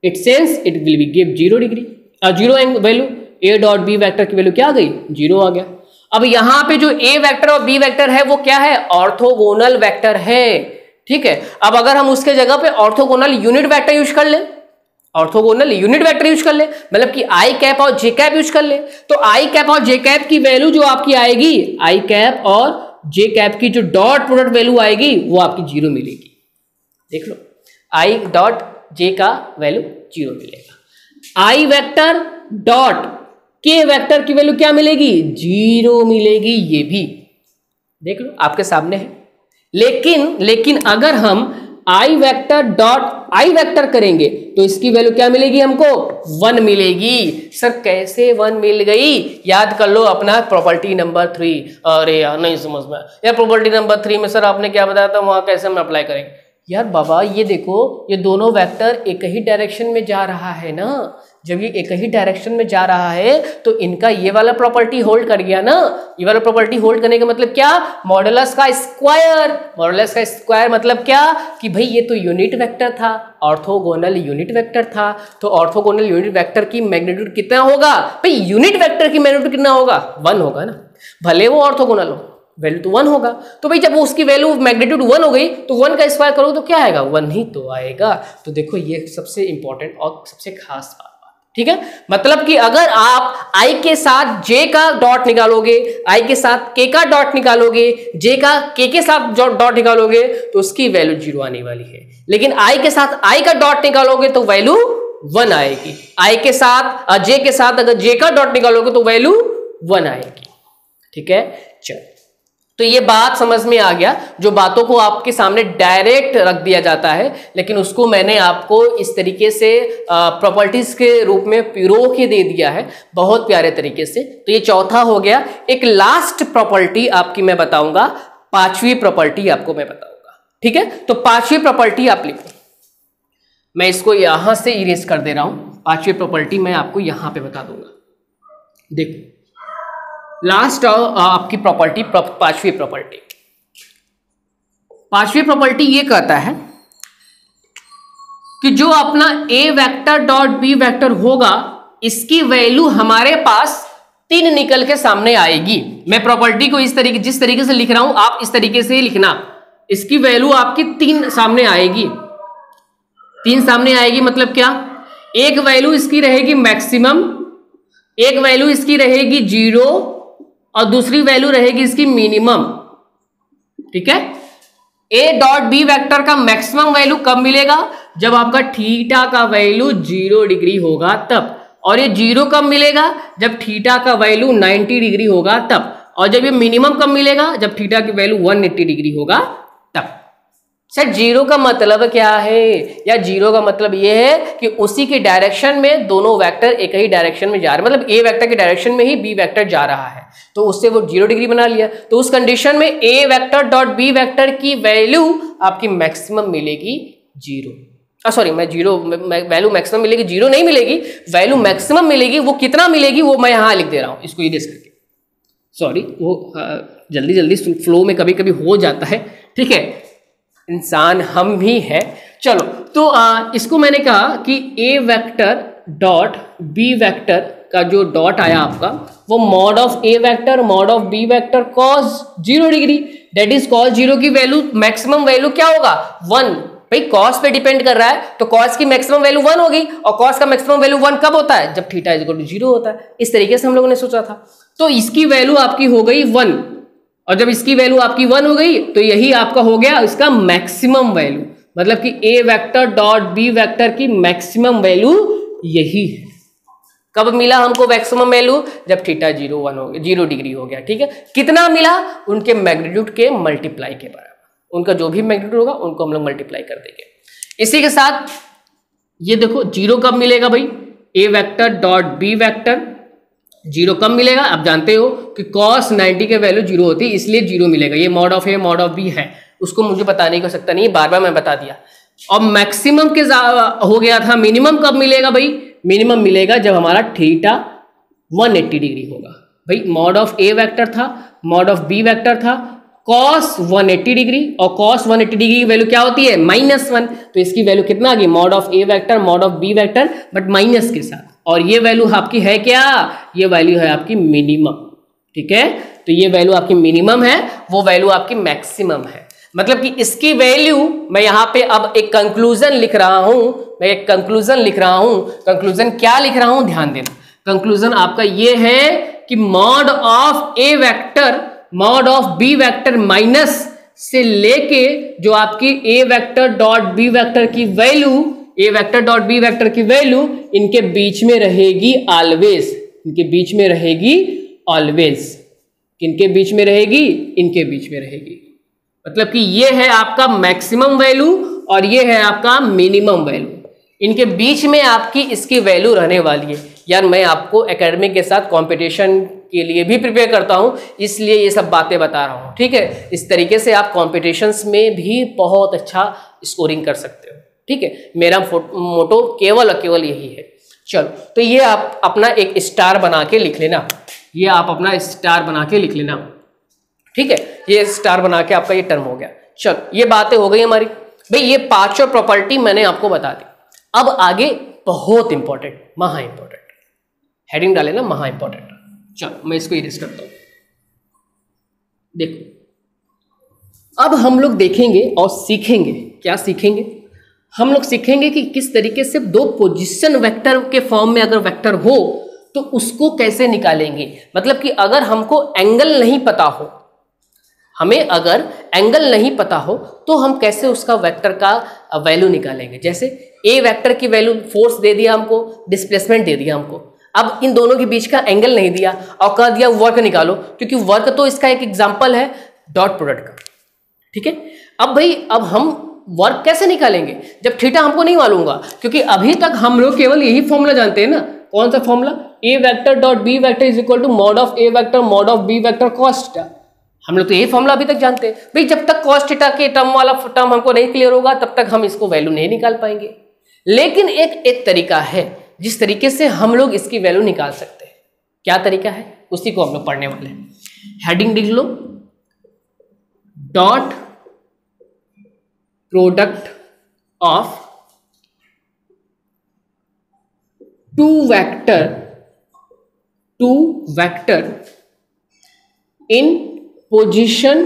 it sense it will be give 0 degree. 0 value A dot B vector की वैल्यू क्या आ गई? 0 आ गया। अब यहां पे जो ए वेक्टर और बी वेक्टर है वो क्या है? ऑर्थोगोनल वेक्टर है, ठीक है। अब अगर हम उसके जगह पे ऑर्थोगोनल यूनिट वेक्टर यूज कर ले, मतलब कि आई कैप और जे कैप यूज कर ले, तो आई कैप और जे कैप की वैल्यू जो आपकी आएगी, आई कैप और जे कैप की जो डॉट प्रोडक्ट वैल्यू आएगी वो आपकी 0 मिलेगी। देख लो आई डॉट जे का वैल्यू 0 मिलेगा। आई वेक्टर डॉट के वेक्टर की वैल्यू क्या मिलेगी? 0 मिलेगी। ये भी देख लो आपके सामने है। लेकिन अगर हम आई वेक्टर डॉट आई वेक्टर करेंगे तो इसकी वैल्यू क्या मिलेगी हमको? 1 मिलेगी। सर कैसे 1 मिल गई? याद कर लो अपना प्रॉपर्टी नंबर 3। अरे यार नहीं समझ में यार, प्रॉपर्टी नंबर 3 में सर आपने क्या बताया था, वहां कैसे हम अप्लाई करेंगे? यार बाबा ये देखो ये दोनों वेक्टर एक ही डायरेक्शन में जा रहा है ना। जब ये एक ही डायरेक्शन में जा रहा है तो इनका ये वाला प्रॉपर्टी होल्ड कर गया ना। ये वाला प्रॉपर्टी होल्ड करने का मतलब क्या? मॉडुलस का स्क्वायर मतलब क्या कि भाई ये तो यूनिट वेक्टर था, ऑर्थोगोनल यूनिट वेक्टर था। तो ऑर्थोगोनल यूनिट वेक्टर की मैग्नीट्यूड कितना होगा? भाई यूनिट वेक्टर की मैग्नीट्यूड कितना होगा? 1 होगा ना, भले वो ऑर्थोगोनल हो, वैल्यू तो 1 होगा। तो भाई जब उसकी वैल्यू मैग्नीट्यूड 1 हो गई तो 1 का स्क्वायर करो तो क्या आएगा? 1 ही तो आएगा। तो देखो ये सबसे इंपॉर्टेंट और सबसे खास बात, ठीक है। मतलब कि अगर आप i के साथ j का डॉट निकालोगे, i के साथ k का डॉट निकालोगे, j का k के साथ डॉट निकालोगे तो उसकी वैल्यू 0 आने वाली है। लेकिन i के साथ i का डॉट निकालोगे तो वैल्यू 1 आएगी। i के साथ j के साथ अगर j का डॉट निकालोगे तो वैल्यू 1 आएगी, ठीक है। चलो तो तो ये बात समझ में आ गया, जो बातों को आपके सामने डायरेक्ट रख दिया जाता है, लेकिन उसको मैंने आपको इस तरीके से प्रॉपर्टीज के रूप में पिरो के दे दिया है, बहुत प्यारे तरीके से। तो ये चौथा हो गया। एक लास्ट प्रॉपर्टी आपकी मैं बताऊंगा, पांचवी प्रॉपर्टी आपको मैं बताऊंगा, ठीक है। तो पांचवी प्रॉपर्टी आप लिखो, मैं इसको यहां से इरेज कर दे रहा हूं। पांचवी प्रॉपर्टी मैं आपको यहां पे बता दूंगा। देखो लास्ट आपकी प्रॉपर्टी, पांचवी प्रॉपर्टी ये कहता है कि जो अपना ए वेक्टर डॉट बी वेक्टर होगा, इसकी वैल्यू हमारे पास 3 निकल के सामने आएगी। मैं प्रॉपर्टी को इस तरीके, जिस तरीके से लिख रहा हूं आप इस तरीके से ही लिखना। इसकी वैल्यू आपकी 3 सामने आएगी। 3 सामने आएगी मतलब क्या? एक वैल्यू इसकी रहेगी मैक्सिमम, एक वैल्यू इसकी रहेगी 0 और दूसरी वैल्यू रहेगी इसकी मिनिमम, ठीक है। ए डॉट बी वेक्टर का मैक्सिमम वैल्यू कब मिलेगा? जब आपका थीटा का वैल्यू 0 डिग्री होगा तब। और ये 0 कब मिलेगा? जब थीटा का वैल्यू 90 डिग्री होगा तब। और जब ये मिनिमम कब मिलेगा? जब थीटा की वैल्यू 180 डिग्री होगा तब। सर 0 का मतलब क्या है? या 0 का मतलब ये है कि उसी के डायरेक्शन में दोनों वेक्टर एक ही डायरेक्शन में जा रहे हैं, मतलब ए वेक्टर के डायरेक्शन में ही बी वेक्टर जा रहा है, तो उससे वो 0 डिग्री बना लिया। तो उस कंडीशन में ए वेक्टर डॉट बी वेक्टर की वैल्यू आपकी मैक्सिमम मिलेगी 0। सॉरी, मैं 0 वैल्यू मैक्सिमम मिलेगी, 0 नहीं मिलेगी, वैल्यू मैक्सिमम मिलेगी। वो कितना मिलेगी वो मैं यहां लिख दे रहा हूं, इसको इरेज करके। सॉरी, वो जल्दी जल्दी फ्लो में कभी कभी हो जाता है, ठीक है, इंसान हम भी है। चलो, तो इसको मैंने कहा कि A vector dot B vector का जो डॉट आया आपका, वो mod of A vector mod of B vector cos 0 degree, that is cos 0 की वैल्यू मैक्सिमम वैल्यू क्या होगा? 1। भाई कॉस पे डिपेंड कर रहा है, तो कॉस की मैक्सिमम वैल्यू 1 होगी। और कॉस का मैक्सिमम वैल्यू 1 कब होता है? जब थीटा इज इक्वल टू 0 होता है। इस तरीके से हम लोगों ने सोचा था। तो इसकी वैल्यू आपकी हो गई 1, और जब इसकी वैल्यू आपकी 1 हो गई तो यही आपका हो गया इसका मैक्सिमम वैल्यू, मतलब कि A vector dot B vector की मैक्सिमम वैल्यू यही है। कब मिला हमको मैक्सिमम वैल्यू? जब थीटा 0 डिग्री हो गया, ठीक है। कितना मिला? उनके मैग्नीट्यूड के मल्टीप्लाई के बराबर। उनका जो भी मैग्नीट्यूड होगा उनको हम लोग मल्टीप्लाई कर देंगे। इसी के साथ ये देखो 0 कब मिलेगा भाई? ए वेक्टर डॉट बी वेक्टर 0 कब मिलेगा? आप जानते हो कि cos 90 के वैल्यू 0 होती है, इसलिए 0 मिलेगा। ये mod of A mod of B है, उसको मुझे बताने की आवश्यकता नहीं, बार बार मैं बता दिया। और मैक्सिमम के हो गया था। मिनिमम कब मिलेगा भाई? मिनिमम मिलेगा जब हमारा थीटा 180 डिग्री होगा। भाई मॉड ऑफ ए वेक्टर था, मॉड ऑफ बी वेक्टर था, cos 180 डिग्री, और cos 180 डिग्री की वैल्यू क्या होती है? -1। तो इसकी वैल्यू कितना आ गई? Mod of A vector mod of B vector, but minus के साथ। और ये वैल्यू आपकी है क्या? ये वैल्यू है आपकी मिनिमम, ठीक है। तो ये वैल्यू आपकी मिनिमम है, वो वैल्यू आपकी मैक्सिमम है। मतलब कि इसकी वैल्यू, मैं यहां पे अब एक कंक्लूजन लिख रहा हूं, मैं एक कंक्लूजन लिख रहा हूं। कंक्लूजन क्या लिख रहा हूं? ध्यान देना। कंक्लूजन आपका ये है कि mod of A vector mod of B vector minus से लेके जो आपकी A vector dot B vector की value, A vector dot B vector की वैल्यू इनके बीच में रहेगी ऑलवेज। इनके बीच में रहेगी ऑलवेज। किनके बीच में रहेगी? इनके बीच में रहेगी। मतलब कि ये है आपका मैक्सिमम वैल्यू और ये है आपका मिनिमम वैल्यू। इनके बीच में आपकी इसकी वैल्यू रहने वाली है। यार मैं आपको एकेडमिक के साथ कंपटीशन के लिए भी प्रिपेयर करता हूं, इसलिए ये सब बातें बता रहा हूं, ठीक है। इस तरीके से आप कॉम्पिटिशन्स में भी बहुत अच्छा स्कोरिंग कर सकते हो, ठीक है। मेरा मोटो केवल और केवल यही है। चलो, तो ये आप अपना एक स्टार बना के लिख लेना, ये आप अपना स्टार बना के लिख लेना, ठीक है। ये स्टार बना के आपका ये टर्म हो गया। चलो, ये बातें हो गई हमारी। भाई ये पांचों प्रॉपर्टी मैंने आपको बता दी। अब आगे बहुत इंपॉर्टेंट, महा इंपॉर्टेंट, हेडिंग डाले ना, महा इंपॉर्टेंट। चलो मैं इसको इरेज करता हूं। देखो, अब हम लोग देखेंगे और सीखेंगे। क्या सीखेंगे? हम लोग सीखेंगे कि किस तरीके से दो पोजीशन वेक्टर के फॉर्म में अगर वेक्टर हो तो उसको कैसे निकालेंगे। मतलब कि अगर हमको एंगल नहीं पता हो, हमें अगर एंगल नहीं पता हो तो हम कैसे उसका वेक्टर का वैल्यू निकालेंगे। जैसे ए वेक्टर की वैल्यू फोर्स दे दिया हमको, डिस्प्लेसमेंट दे दिया हमको, अब इन दोनों के बीच का एंगल नहीं दिया और कह दिया वर्क निकालो, क्योंकि वर्क तो इसका एक एग्जांपल है डॉट प्रोडक्ट का। ठीक है, अब भाई अब हम वर्क कैसे निकालेंगे जब थीटा हमको नहीं मालूम होगा, क्योंकि अभी तक हम लोग केवल यही फॉर्मूला जानते हैं ना। कौन सा formula? A vector dot B vector is equal to mod of A vector mod of B vector cos theta. हम लोग तो यही फॉर्मूला अभी तक जानते हैं भाई। जब तक कॉस थीटा के टर्म वाला टर्म हमको नहीं क्लियर होगा तब तक हम इसको वैल्यू नहीं निकाल पाएंगे। लेकिन एक तरीका है जिस तरीके से हम लोग इसकी वैल्यू निकाल सकते हैं। क्या तरीका है उसी को हम लोग पढ़ने वाले हैं। हेडिंग लिख लो, dot product of two vector in position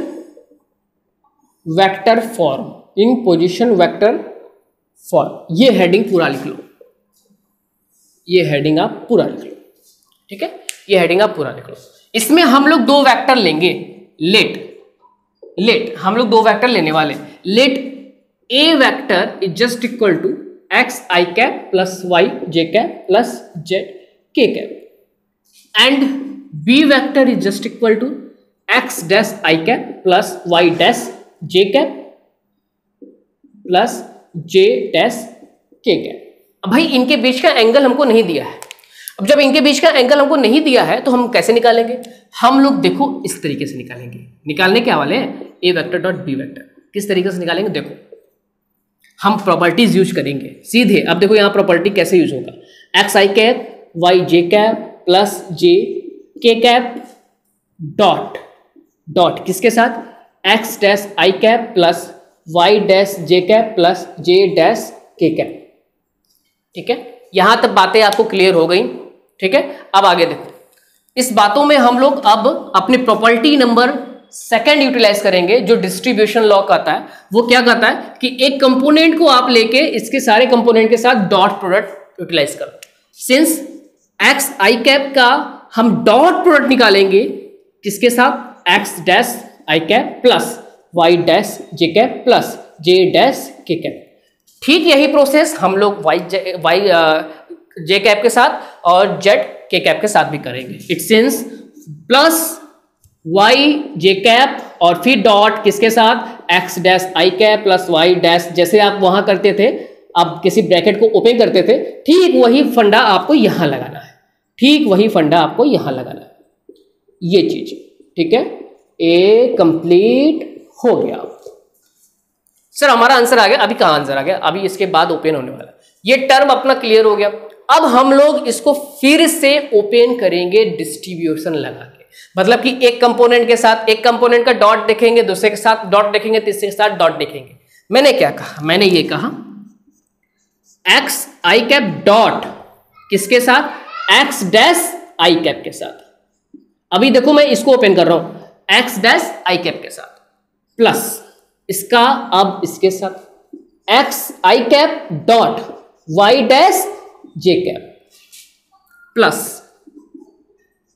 vector form, in position vector form. ये हेडिंग पूरा लिख लो, ये हेडिंग आप पूरा लिख लो। ठीक है, ये हेडिंग आप पूरा लिख लो। इसमें हम लोग दो वेक्टर लेंगे। लेट हम लोग दो वेक्टर लेने वाले। Let A vector is just equal to X I cap plus Y J cap plus Z K cap and B vector is just equal to X dash I cap plus Y dash J cap plus J dash K cap. अब भाई इनके बीच का angle हमको नहीं दिया है। अब जब इनके बीच का एंगल हमको नहीं दिया है तो हम कैसे निकालेंगे? हम लोग देखो इस तरीके से निकालेंगे। निकालने क्या वाले हैं? ए वेक्टर डॉट बी वेक्टर। किस तरीके से निकालेंगे? देखो हम प्रॉपर्टीज यूज करेंगे सीधे। अब देखो यहाँ प्रॉपर्टी कैसे यूज होगा। X I cap Y J cap plus J K cap dot dot किसके साथ? X dash I cap plus Y dash J cap plus J dash K cap. ठीक है, यहां तक बातें आपको क्लियर हो गई। ठीक है, अब आगे देखो। इस बातों में हम लोग अब अपनी प्रॉपर्टी नंबर सेकंड यूटिलाइज करेंगे जो डिस्ट्रीब्यूशन लॉ कहता है। वो क्या कहता है कि एक कंपोनेंट को आप लेके इसके सारे कंपोनेंट के साथ डॉट प्रोडक्ट यूटिलाइज करो। सिंस एक्स आई कैप का हम डॉट प्रोडक्ट निकालेंगे किसके साथ? X dash I cap plus Y dash J cap plus J dash K cap. ठीक यही प्रोसेस हम लोग वाई जे कैप के साथ और जेड के कैप के साथ भी करेंगे। It since plus Y J cap और फिर डॉट किसके साथ? X dash I cap plus Y dash. जैसे आप वहां करते थे, आप किसी ब्रैकेट को ओपन करते थे, ठीक वही फंडा आपको यहां लगाना है। ठीक वही फंडा आपको यहां लगाना है, ये चीज। ठीक है, ए कंप्लीट हो गया। सर हमारा आंसर आ गया। अभी कहाँ आंसर आ गया? अभी इसके बाद ओपन होने वाला। ये टर्म अपना क्लियर हो गया। अब हम लोग इसको फिर से ओपन करेंगे डिस्ट्रीब्यूशन लगा के। मतलब कि एक कंपोनेंट के साथ एक कंपोनेंट का डॉट देखेंगे, दूसरे के साथ डॉट देखेंगे, तीसरे के साथ डॉट देखेंगे। मैंने क्या कहा? मैंने ये कहा एक्स आई कैप डॉट किसके साथ? एक्स डैश आई कैप के साथ। अभी देखो मैं इसको ओपन कर रहा हूं एक्स डैश आई कैप के साथ प्लस इसका अब इसके साथ x I cap dot Y dash J cap plus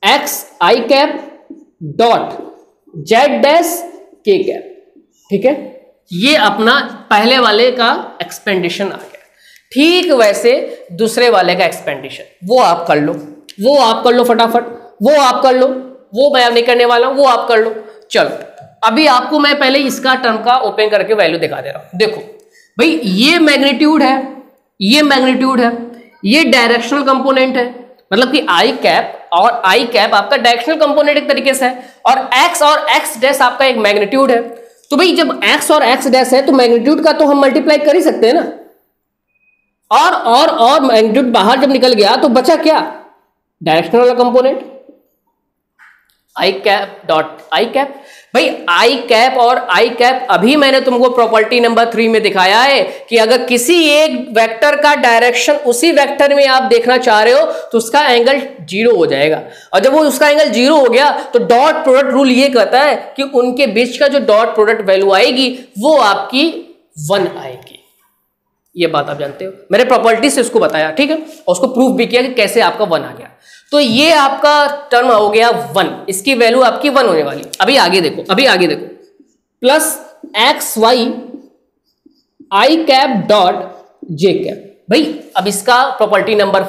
x I cap dot Z dash K cap. ठीक है, ये अपना पहले वाले का एक्सपेंडिशन आ गया। ठीक वैसे दूसरे वाले का एक्सपेंडिशन वो आप कर लो, वो आप कर लो फटाफट, वो आप कर लो, वो मैं नहीं करने वाला हूं, वो आप कर लो। चलो अभी आपको मैं पहले इसका टर्म का ओपन करके वैल्यू दिखा दे रहा हूं। देखो भाई ये मैग्नीट्यूड है, ये मैग्नीट्यूड है, ये डायरेक्शनल कंपोनेंट है। मतलब कि आई कैप और आई कैप आपका डायरेक्शनल कंपोनेंट एक तरीके से है और एक्स डैश आपका एक मैग्नीट्यूड है। तो भाई जब एक्स और एक्स डैश है तो मैग्नीट्यूड का तो हम मल्टीप्लाई कर ही सकते हैं ना। और मैग्नीट्यूड बाहर जब निकल गया तो बचा क्या? डायरेक्शनल वाला component I cap dot I cap. भाई आई कैप और आई कैप अभी मैंने तुमको प्रॉपर्टी नंबर 3 में दिखाया है कि अगर किसी एक वेक्टर का डायरेक्शन उसी वेक्टर में आप देखना चाह रहे हो तो उसका एंगल 0 हो जाएगा। और जब वो उसका एंगल 0 हो गया तो डॉट प्रोडक्ट रूल ये कहता है कि उनके बीच का जो डॉट प्रोडक्ट वैल्यू आएगी वो आपकी 1 आएगी। ये बात आप जानते हो, मैंने प्रॉपर्टी से उसको बताया। ठीक है, और उसको प्रूफ भी किया कि कैसे आपका 1 आ गया। तो ये आपका टर्म हो गया 1, इसकी वैल्यू आपकी 1 होने वाली। अभी आगे देखो, प्लस एक्स वाई आई कैप डॉट जे कैप। भाई अब इसका प्रॉपर्टी नंबर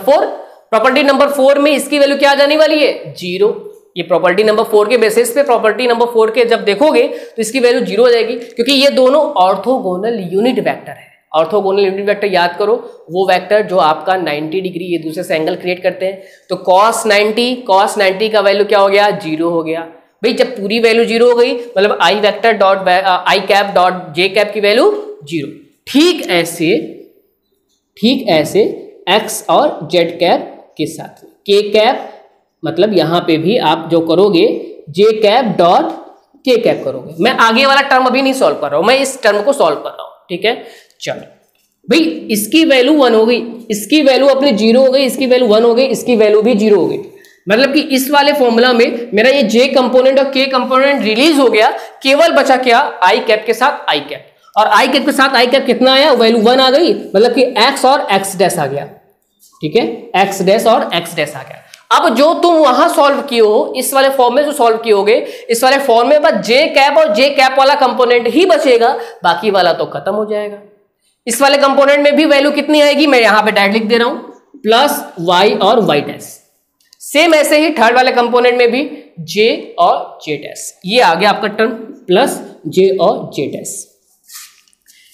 4 में इसकी वैल्यू क्या आ जाने वाली है? 0। ये प्रॉपर्टी नंबर 4 के बेसिस पे प्रॉपर्टी नंबर 4 के जब देखोगे तो इसकी वैल्यू 0 हो जाएगी, क्योंकि ये दोनों ऑर्थोगोनल यूनिट वेक्टर है। ऑर्थोगोनल यूनिट वेक्टर याद करो, वो वेक्टर जो आपका 90 डिग्री ये दूसरे से एंगल क्रिएट करते हैं। तो cos 90 का वैल्यू क्या हो गया, 0 हो गया। भाई जब पूरी वैल्यू 0 हो गई मतलब I vector dot I cap dot J cap की वैल्यू 0। ठीक ऐसे एक्स और जेड कैप के साथ के कैप, मतलब यहां पे भी आप जो करोगे जे कैप डॉट के कैप करोगे। मैं आगे वाला टर्म अभी नहीं सॉल्व कर रहा हूं, मैं इस टर्म को सॉल्व कर रहा हूं, ठीक है। चलो भाई इसकी वैल्यू 1 हो गई, इसकी वैल्यू अपनी 0 हो गई, इसकी वैल्यू 1 हो गई, इसकी वैल्यू भी 0 हो गई। मतलब कि इस वाले फॉर्मूला में मेरा ये जे कंपोनेंट और के कंपोनेंट रिलीज हो गया, केवल बचा क्या, आई कैप के साथ आई कैप, और आई कैप के साथ आई कैप कितना आया, वैल्यू 1 आ गई, मतलब कि एक्स और एक्स डैश आ गया, ठीक है, एक्स डैश और एक्स डैश आ गया। अब जो तुम वहां सॉल्व किए हो, इस वाले फॉर्म में जो सॉल्व किए होगे, इस वाले फॉर्म में बस जे कैप और जे कैप वाला कंपोनेंट ही बचेगा, बाकी वाला तो खत्म हो जाएगा। इस वाले कंपोनेंट में भी वैल्यू कितनी आएगी, मैं यहां पे डायरेक्ट लिख दे रहा हूं, प्लस वाई और वाई डैश। सेम ऐसे ही थर्ड वाले कंपोनेंट में भी जे और जे डैश, ये आ गया आपका टर्म प्लस जे और जे डैश।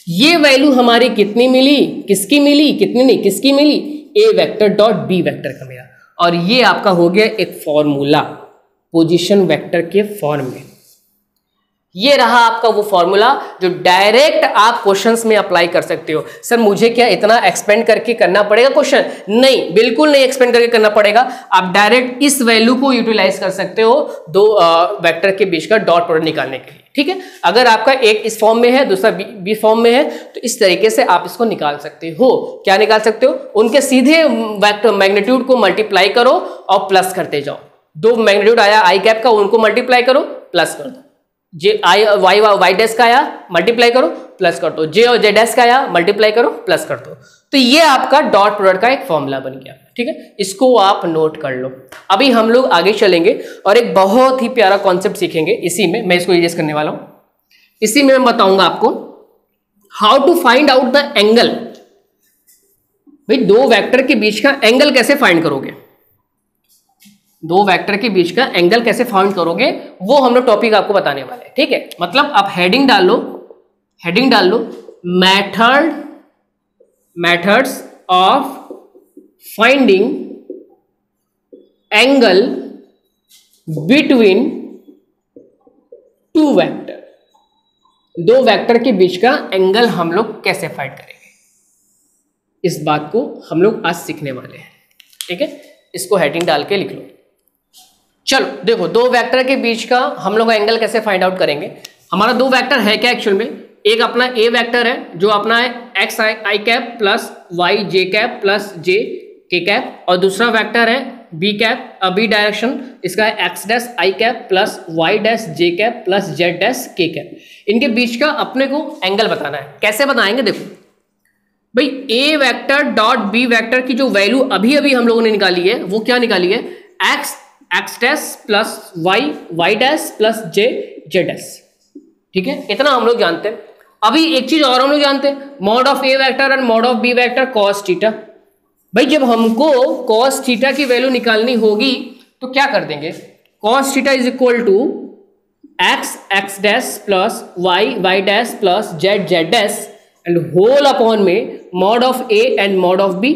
ये वैल्यू हमारी कितनी मिली, किसकी मिली, कितनी नहीं किसकी मिली, ए वेक्टर डॉट बी वेक्टर का मिला। और ये आपका हो गया एक फॉर्मूला पोजीशन वेक्टर के फॉर्म में। ये रहा आपका वो फॉर्मूला जो डायरेक्ट आप क्वेश्चंस में अप्लाई कर सकते हो। सर मुझे क्या इतना एक्सपेंड करके करना पड़ेगा क्वेश्चन, नहीं, बिल्कुल नहीं एक्सपेंड करके करना पड़ेगा। आप डायरेक्ट इस वैल्यू को यूटिलाइज कर सकते हो दो वेक्टर के बीच का डॉट प्रोडक्ट निकालने के लिए, ठीक है। अगर आपका एक इस फॉर्म में है, दूसरा बी फॉर्म में है, तो इस तरीके से आप इसको निकाल सकते हो। क्या निकाल सकते हो, उनके सीधे वेक्टर मैग्नीट्यूड को मल्टीप्लाई करो और प्लस करते जाओ। दो मैग्नीट्यूड आया आई कैप का, उनको मल्टीप्लाई करो, प्लस कर दो। जे आई वाई डैश का आया, मल्टीप्लाई करो, प्लस कर दो। जे और जे डैश का आया, मल्टीप्लाई करो, प्लस कर दो। तो ये आपका डॉट प्रोडक्ट का एक फॉर्मूला बन गया, ठीक है। इसको आप नोट कर लो। अभी हम लोग आगे चलेंगे और एक बहुत ही प्यारा कॉन्सेप्ट सीखेंगे इसी में, मैं इसको इरेज करने वाला हूं। इसी में मैं बताऊंगा आपको how to find out the angle. भाई दो वेक्टर के बीच का एंगल कैसे फाइंड करोगे, दो वेक्टर के बीच का एंगल कैसे फाइंड करोगे, वो हम लोग टॉपिक आपको बताने वाले हैं, ठीक है। मतलब आप हेडिंग डाल लो methods of finding angle between two vector. दो वेक्टर के बीच का एंगल हम लोग कैसे फाइंड करेंगे, इस बात को हम लोग आज सीखने वाले हैं, ठीक है। इसको हेडिंग डाल के लिख लो। चलो देखो, दो वेक्टर के बीच का हम लोग एंगल कैसे फाइंड आउट करेंगे। हमारा दो वेक्टर है क्या एक्चुअल में, एक अपना ए वेक्टर है जो अपना है x I cap plus Y J cap plus J K cap, और दूसरा वेक्टर है बी कैप, बी डायरेक्शन, इसका है X dash I cap plus Y dash J cap plus Z dash K cap. इनके बीच का अपने को एंगल बताना है। कैसे बताएंगे, देखो भाई ए वेक्टर डॉट बी वेक्टर की जो वैल्यू अभी अभी हम लोगों ने निकाली है, वो क्या निकाली है, X dash plus Y dash plus J dash, ठीक है। इतना हम लोग जानते हैं। अभी एक चीज और हम लोग जानते हैं, mod of A vector and mod of B vector cos theta. भाई जब हमको कॉस थीटा की वैल्यू निकालनी होगी तो क्या कर देंगे, cos theta is equal to X dash plus Y dash plus Z dash and whole upon में mod of A and mod of B.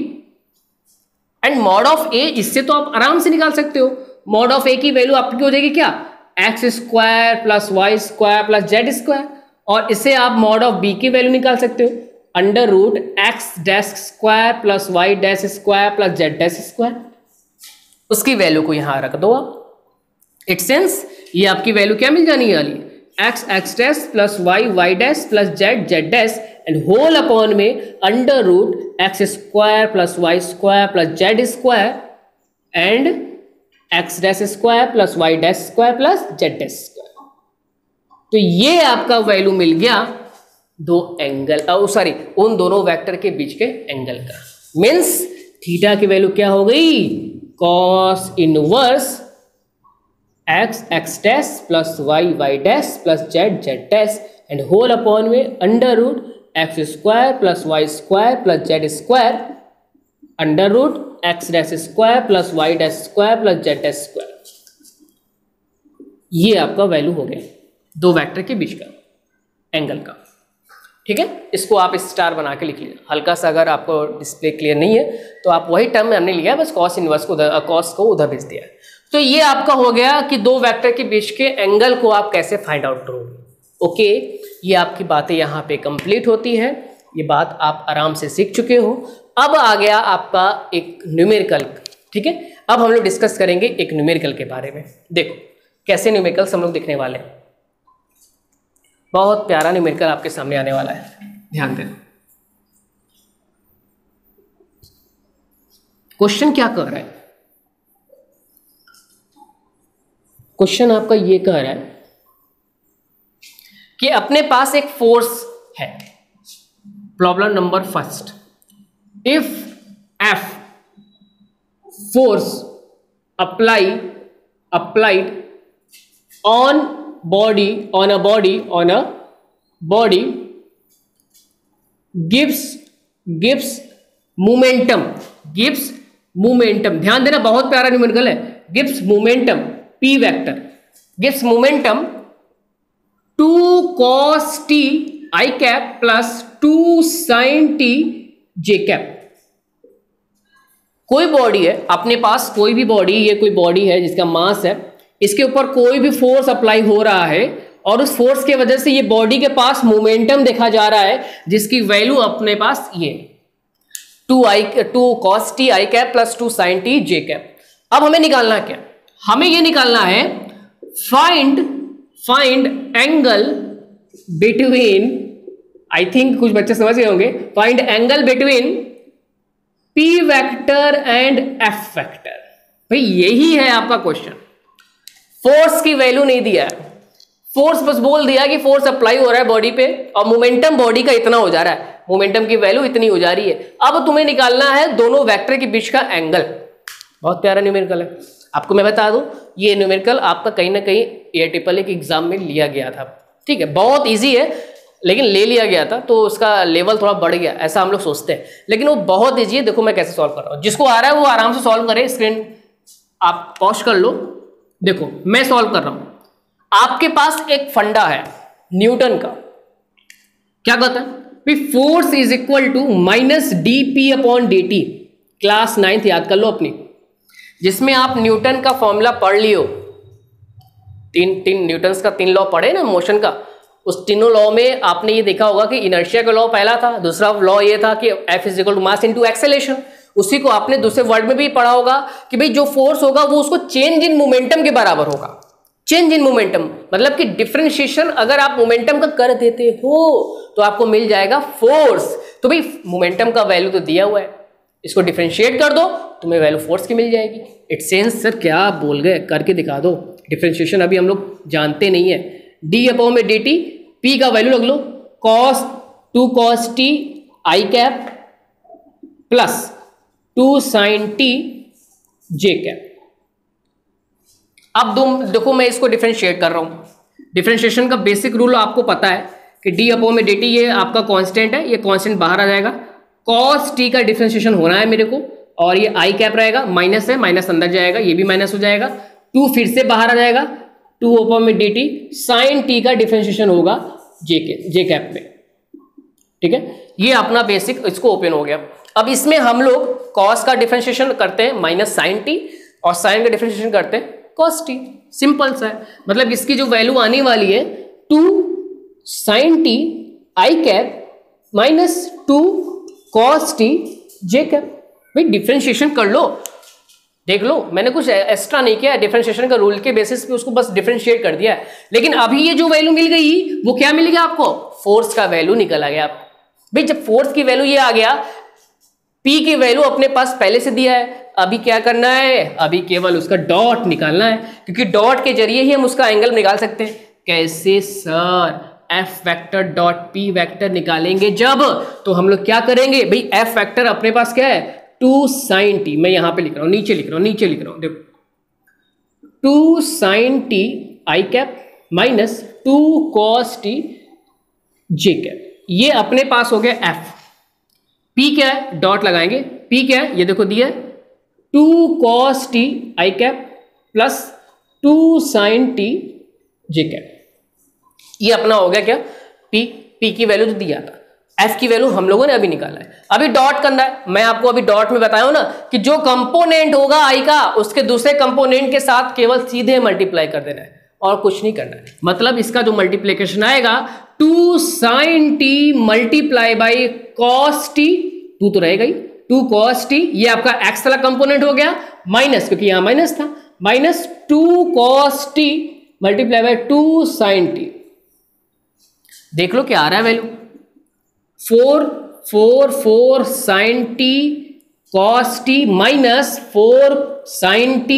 And mod of A इससे तो आप आराम से निकाल सकते हो। मॉड ऑफ ए की वैल्यू आपकी हो जाएगी क्या, X square plus Y square plus Z square, और इससे आप मॉड ऑफ बी की वैल्यू निकाल सकते हो, under root X dash square plus Y dash square plus Z dash square. उसकी वैल्यू को यहां रख दो आप। इट सेंस ये आपकी वैल्यू क्या मिल जानी वाली, X dash plus Y dash plus Z dash and whole upon में under root X square plus Y square plus Z square and X dash square plus Y dash square plus Z dash square. तो ये आपका value मिल गया दो angle, sorry उन दोनों vector के बीच के एंगल का। मीन्स थीटा की वैल्यू क्या हो गई, cos inverse X dash plus Y dash plus Z dash and whole upon में under root X square plus Y square plus Z square under root X dash square plus Y dash square plus Z dash square. ये आपका value हो गया दो vector के बीच का angle का। ठीक है, इसको आप स्टार बना के लिख लीजिए हल्का सा। अगर आपको डिस्प्ले क्लियर नहीं है तो आप वही टर्म हमने लिया, बस कॉस इनवर्स को कॉस को उधर भेज दिया। तो ये आपका हो गया कि दो वेक्टर के बीच के एंगल को आप कैसे फाइंड आउट करोगे। ओके, ये आपकी बातें यहाँ पे कंप्लीट होती है, ये बात आप आराम से सीख चुके हो। अब आ गया आपका एक न्यूमेरिकल। ठीक है, अब हम लोग डिस्कस करेंगे एक न्यूमेरिकल के बारे में। देखो कैसे न्यूमेरिकल्स हम लोग देखने वाले हैं। बहुत प्यारा न्यूमेरिकल आपके सामने आने वाला है, ध्यान देना। क्वेश्चन क्या कह रहा है? क्वेश्चन आपका ये कह रहा है कि अपने पास एक फोर्स है। Problem number first, if F force applied on a body gives momentum। ध्यान देना, बहुत प्यारा न्यूमेरिकल है। gives momentum p vector gives momentum 2 cos t I cap plus 2 sin t j cap। कोई बॉडी है अपने पास, कोई भी बॉडी, ये कोई बॉडी है जिसका मास है, इसके ऊपर कोई भी फोर्स अप्लाई हो रहा है और उस फोर्स के वजह से ये बॉडी के पास मोमेंटम देखा जा रहा है जिसकी वैल्यू अपने पास ये 2 cos t I cap plus 2 sin t j cap. अब हमें निकालना क्या? हमें ये निकालना है find angle between, I think कुछ बच्चे समझ गए होंगे, find angle between P vector and F vector. भाई यही है आपका क्वेश्चन। फोर्स की वैल्यू नहीं दिया है, फोर्स बस बोल दिया कि फोर्स अप्लाई हो रहा है बॉडी पे और मोमेंटम बॉडी का इतना हो जा रहा है, मोमेंटम की वैल्यू इतनी हो जा रही है। अब तुम्हें निकालना है दोनों वेक्टर के बीच का एंगल। बहुत प्यारा न्यूमेरिकल है। आपको मैं बता दूं, ये न्यूमेरिकल आपका कहीं ना कहीं AIIA के एग्जाम में लिया गया था। ठीक है, बहुत ईजी है लेकिन ले लिया गया था तो उसका लेवल थोड़ा बढ़ गया, ऐसा हम लोग सोचते हैं, लेकिन वो बहुत ईजी है। देखो मैं कैसे सॉल्व कर रहा हूँ, जिसको आ रहा है वो आराम से सॉल्व करे। स्क्रीन आप पॉज कर लो, देखो मैं सॉल्व कर रहा हूँ। आपके पास एक फंडा है न्यूटन का, क्या कहता है? Force is equal to minus dp/dt। Class 9th याद कर लो अपनी, जिसमें आप न्यूटन का फॉर्मूला पढ़ लियो। तीन न्यूटन्स का 3 लॉ पढ़े ना मोशन का। उस तीनों लॉ में आपने ये देखा होगा कि इनर्शिया का लॉ पहला था, दूसरा लॉ ये था कि F is equal to mass into acceleration. उसी को आपने दूसरे वर्ड में भी पढ़ा होगा कि भाई जो फोर्स होगा वो उसको चेंज इन मोमेंटम के बराबर होगा। चेंज इन मोमेंटम मतलब कि डिफरेंशिएशन अगर आप मोमेंटम का कर देते हो तो आपको मिल जाएगा फोर्स। तो भाई मोमेंटम का वैल्यू तो दिया हुआ है, इसको डिफरेंशिएट कर दो तुम्हें वैल्यू फोर्स की मिल जाएगी। इट सेंस सर क्या बोल गए, करके दिखा दो। डिफरेंशिएशन अभी हम लोग जानते नहीं है। d/dt, p का वैल्यू रख लो cos 2 cos t I cap plus 2 sin t j cap. अब देखो मैं इसको डिफरेंशिएट कर रहा हूं। डिफरेंशिएशन का बेसिक रूल आपको पता है कि d/dt ये आपका कांस्टेंट है, ये कांस्टेंट बाहर आ जाएगा। cos t का डिफरेंशिएशन होना है मेरे को और ये I कैप रहेगा, माइनस है, माइनस अंदर जाएगा, ये भी माइनस हो जाएगा, 2 फिर से बाहर आ जाएगा, 2/dt sin t का डिफरेंशिएशन होगा j कैप में। ठीक है, ये अपना बेसिक इसको ओपन हो गया। अब इसमें हम लोग cos का डिफरेंशिएशन करते हैं माइनस sin t और sin का डिफरेंशिएशन करते हैं cos t। सिंपल सा है, मतलब इसकी जो वैल्यू आने वाली है 2 sin t I cap minus 2 cos t j cap. भाई डिफरेंशिएशन कर लो, देख लो मैंने कुछ एक्स्ट्रा नहीं किया, डिफरेंशिएशन का रूल के बेसिस पे उसको बस डिफरेंशिएट कर दिया है। लेकिन अभी ये जो वैल्यू मिल गई वो क्या मिल गया आपको? फोर्स का वैल्यू निकल आ गया। भाई जब फोर्स की वैल्यू ये आ गया, P की वैल्यू अपने पास पहले से दिया है, अभी क्या करना है? अभी केवल उसका डॉट निकालना है, क्योंकि डॉट के जरिए ही हम उसका एंगल निकाल सकते हैं। कैसे sir? F vector dot P vector निकालेंगे जब, तो हम लोग क्या करेंगे भाई? F वेक्टर अपने पास क्या है? 2 sin t। मैं यहां पे लिख रहा हूं, नीचे लिख रहा हूं, देखो 2 sin t I cap minus 2 cos t j cap. ये अपने पास हो गया F। P क्या है? डॉट लगाएंगे। P क्या है? ये देखो दिया है 2 cos t I cap plus 2 sin t J cap. ये अपना हो गया क्या, पी की वैल्यू तो दिया था, एफ की वैल्यू हम लोगों ने अभी निकाला है। अभी डॉट करना है। मैं आपको अभी डॉट में बताया हूं ना कि जो कंपोनेंट होगा आई का, उसके दूसरे कंपोनेंट के साथ केवल सीधे मल्टीप्लाई कर देना है और कुछ नहीं करना है। मतलब इसका जो मल्टीप्लिकेशन आएगा 2 sin t multiply by cos t, 2 तो रहेगा ही, 2 cos t, ये आपका x वाला कंपोनेंट हो गया, माइनस, क्योंकि यहां माइनस था, minus 2 cos t multiply by 2 sin t। देख लो क्या आ रहा है value, 4 sin t cos t minus 4 sin t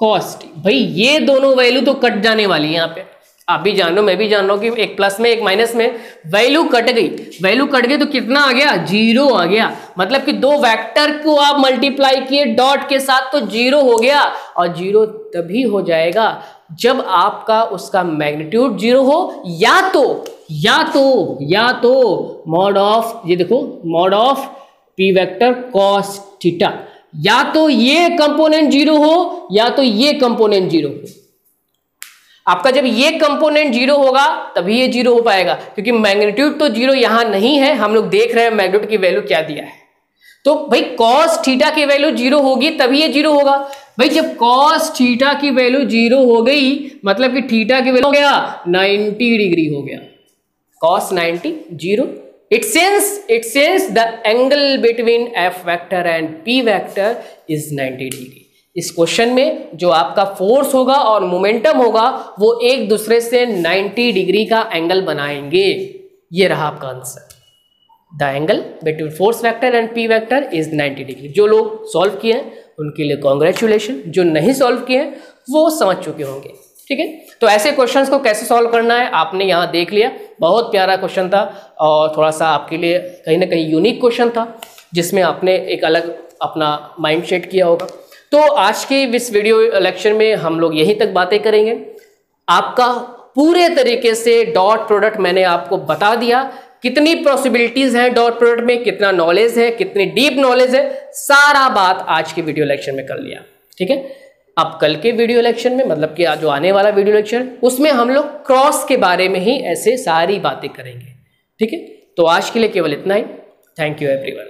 cos t। भाई ये दोनों वैल्यू तो कट जाने वाली है यहाँ पे, आप भी जान लो, मैं भी जान रहा हूं कि एक प्लस में एक माइनस में वैल्यू कट गई। वैल्यू कट गई तो कितना आ गया, 0 आ गया। मतलब कि दो वेक्टर को आप मल्टीप्लाई किए डॉट के साथ तो 0 हो गया, और 0 तभी हो जाएगा जब आपका उसका मैग्नीट्यूड 0 हो, या तो मॉड ऑफ, ये देखो mod of P vector cos theta, या तो ये कंपोनेंट 0 हो या तो ये कंपोनेंट 0 हो। आपका जब ये कंपोनेंट 0 होगा तभी ये 0 हो पाएगा, क्योंकि मैग्नीट्यूड तो 0 यहां नहीं है, हम लोग देख रहे हैं मैग्नीट्यूड की वैल्यू क्या दिया है। तो भाई कॉस थीटा की वैल्यू 0 होगी तभी ये 0 होगा। भाई जब कॉस थीटा की वैल्यू 0 हो गई, मतलब कि थीटा की वैल्यू हो गया 90 डिग्री हो गया, cos 90 0। It since the angle between f vector and p vector is 90 degree. इस क्वेश्चन में जो आपका फोर्स होगा और मोमेंटम होगा वो एक दूसरे से 90 डिग्री का एंगल बनाएंगे। ये रहा आपका answer, the angle between force vector and P vector is 90 degree. जो लोग सॉल्व किए हैं उनके लिए कॉन्ग्रेचुलेशन, जो नहीं सॉल्व किए हैं वो समझ चुके होंगे। ठीक है, तो ऐसे क्वेश्चंस को कैसे सॉल्व करना है आपने यहाँ देख लिया। बहुत प्यारा क्वेश्चन था और थोड़ा सा आपके लिए कहीं ना कहीं यूनिक क्वेश्चन था, जिसमें आपने एक अलग अपना माइंड सेट किया होगा। तो आज के इस वीडियो लेक्चर में हम लोग यहीं तक बातें करेंगे। आपका पूरे तरीके से डॉट प्रोडक्ट मैंने आपको बता दिया, कितनी पॉसिबिलिटीज हैं डॉट प्रोडक्ट में, कितना नॉलेज है, कितनी डीप नॉलेज है, सारा बात आज के वीडियो लेक्चर में कर लिया। ठीक है, अब कल के वीडियो लेक्चर में, मतलब कि जो आने वाला वीडियो लेक्चर, उसमें हम लोग क्रॉस के बारे में ही ऐसे सारी बातें करेंगे। ठीक है, तो आज के लिए केवल इतना ही। Thank you everyone.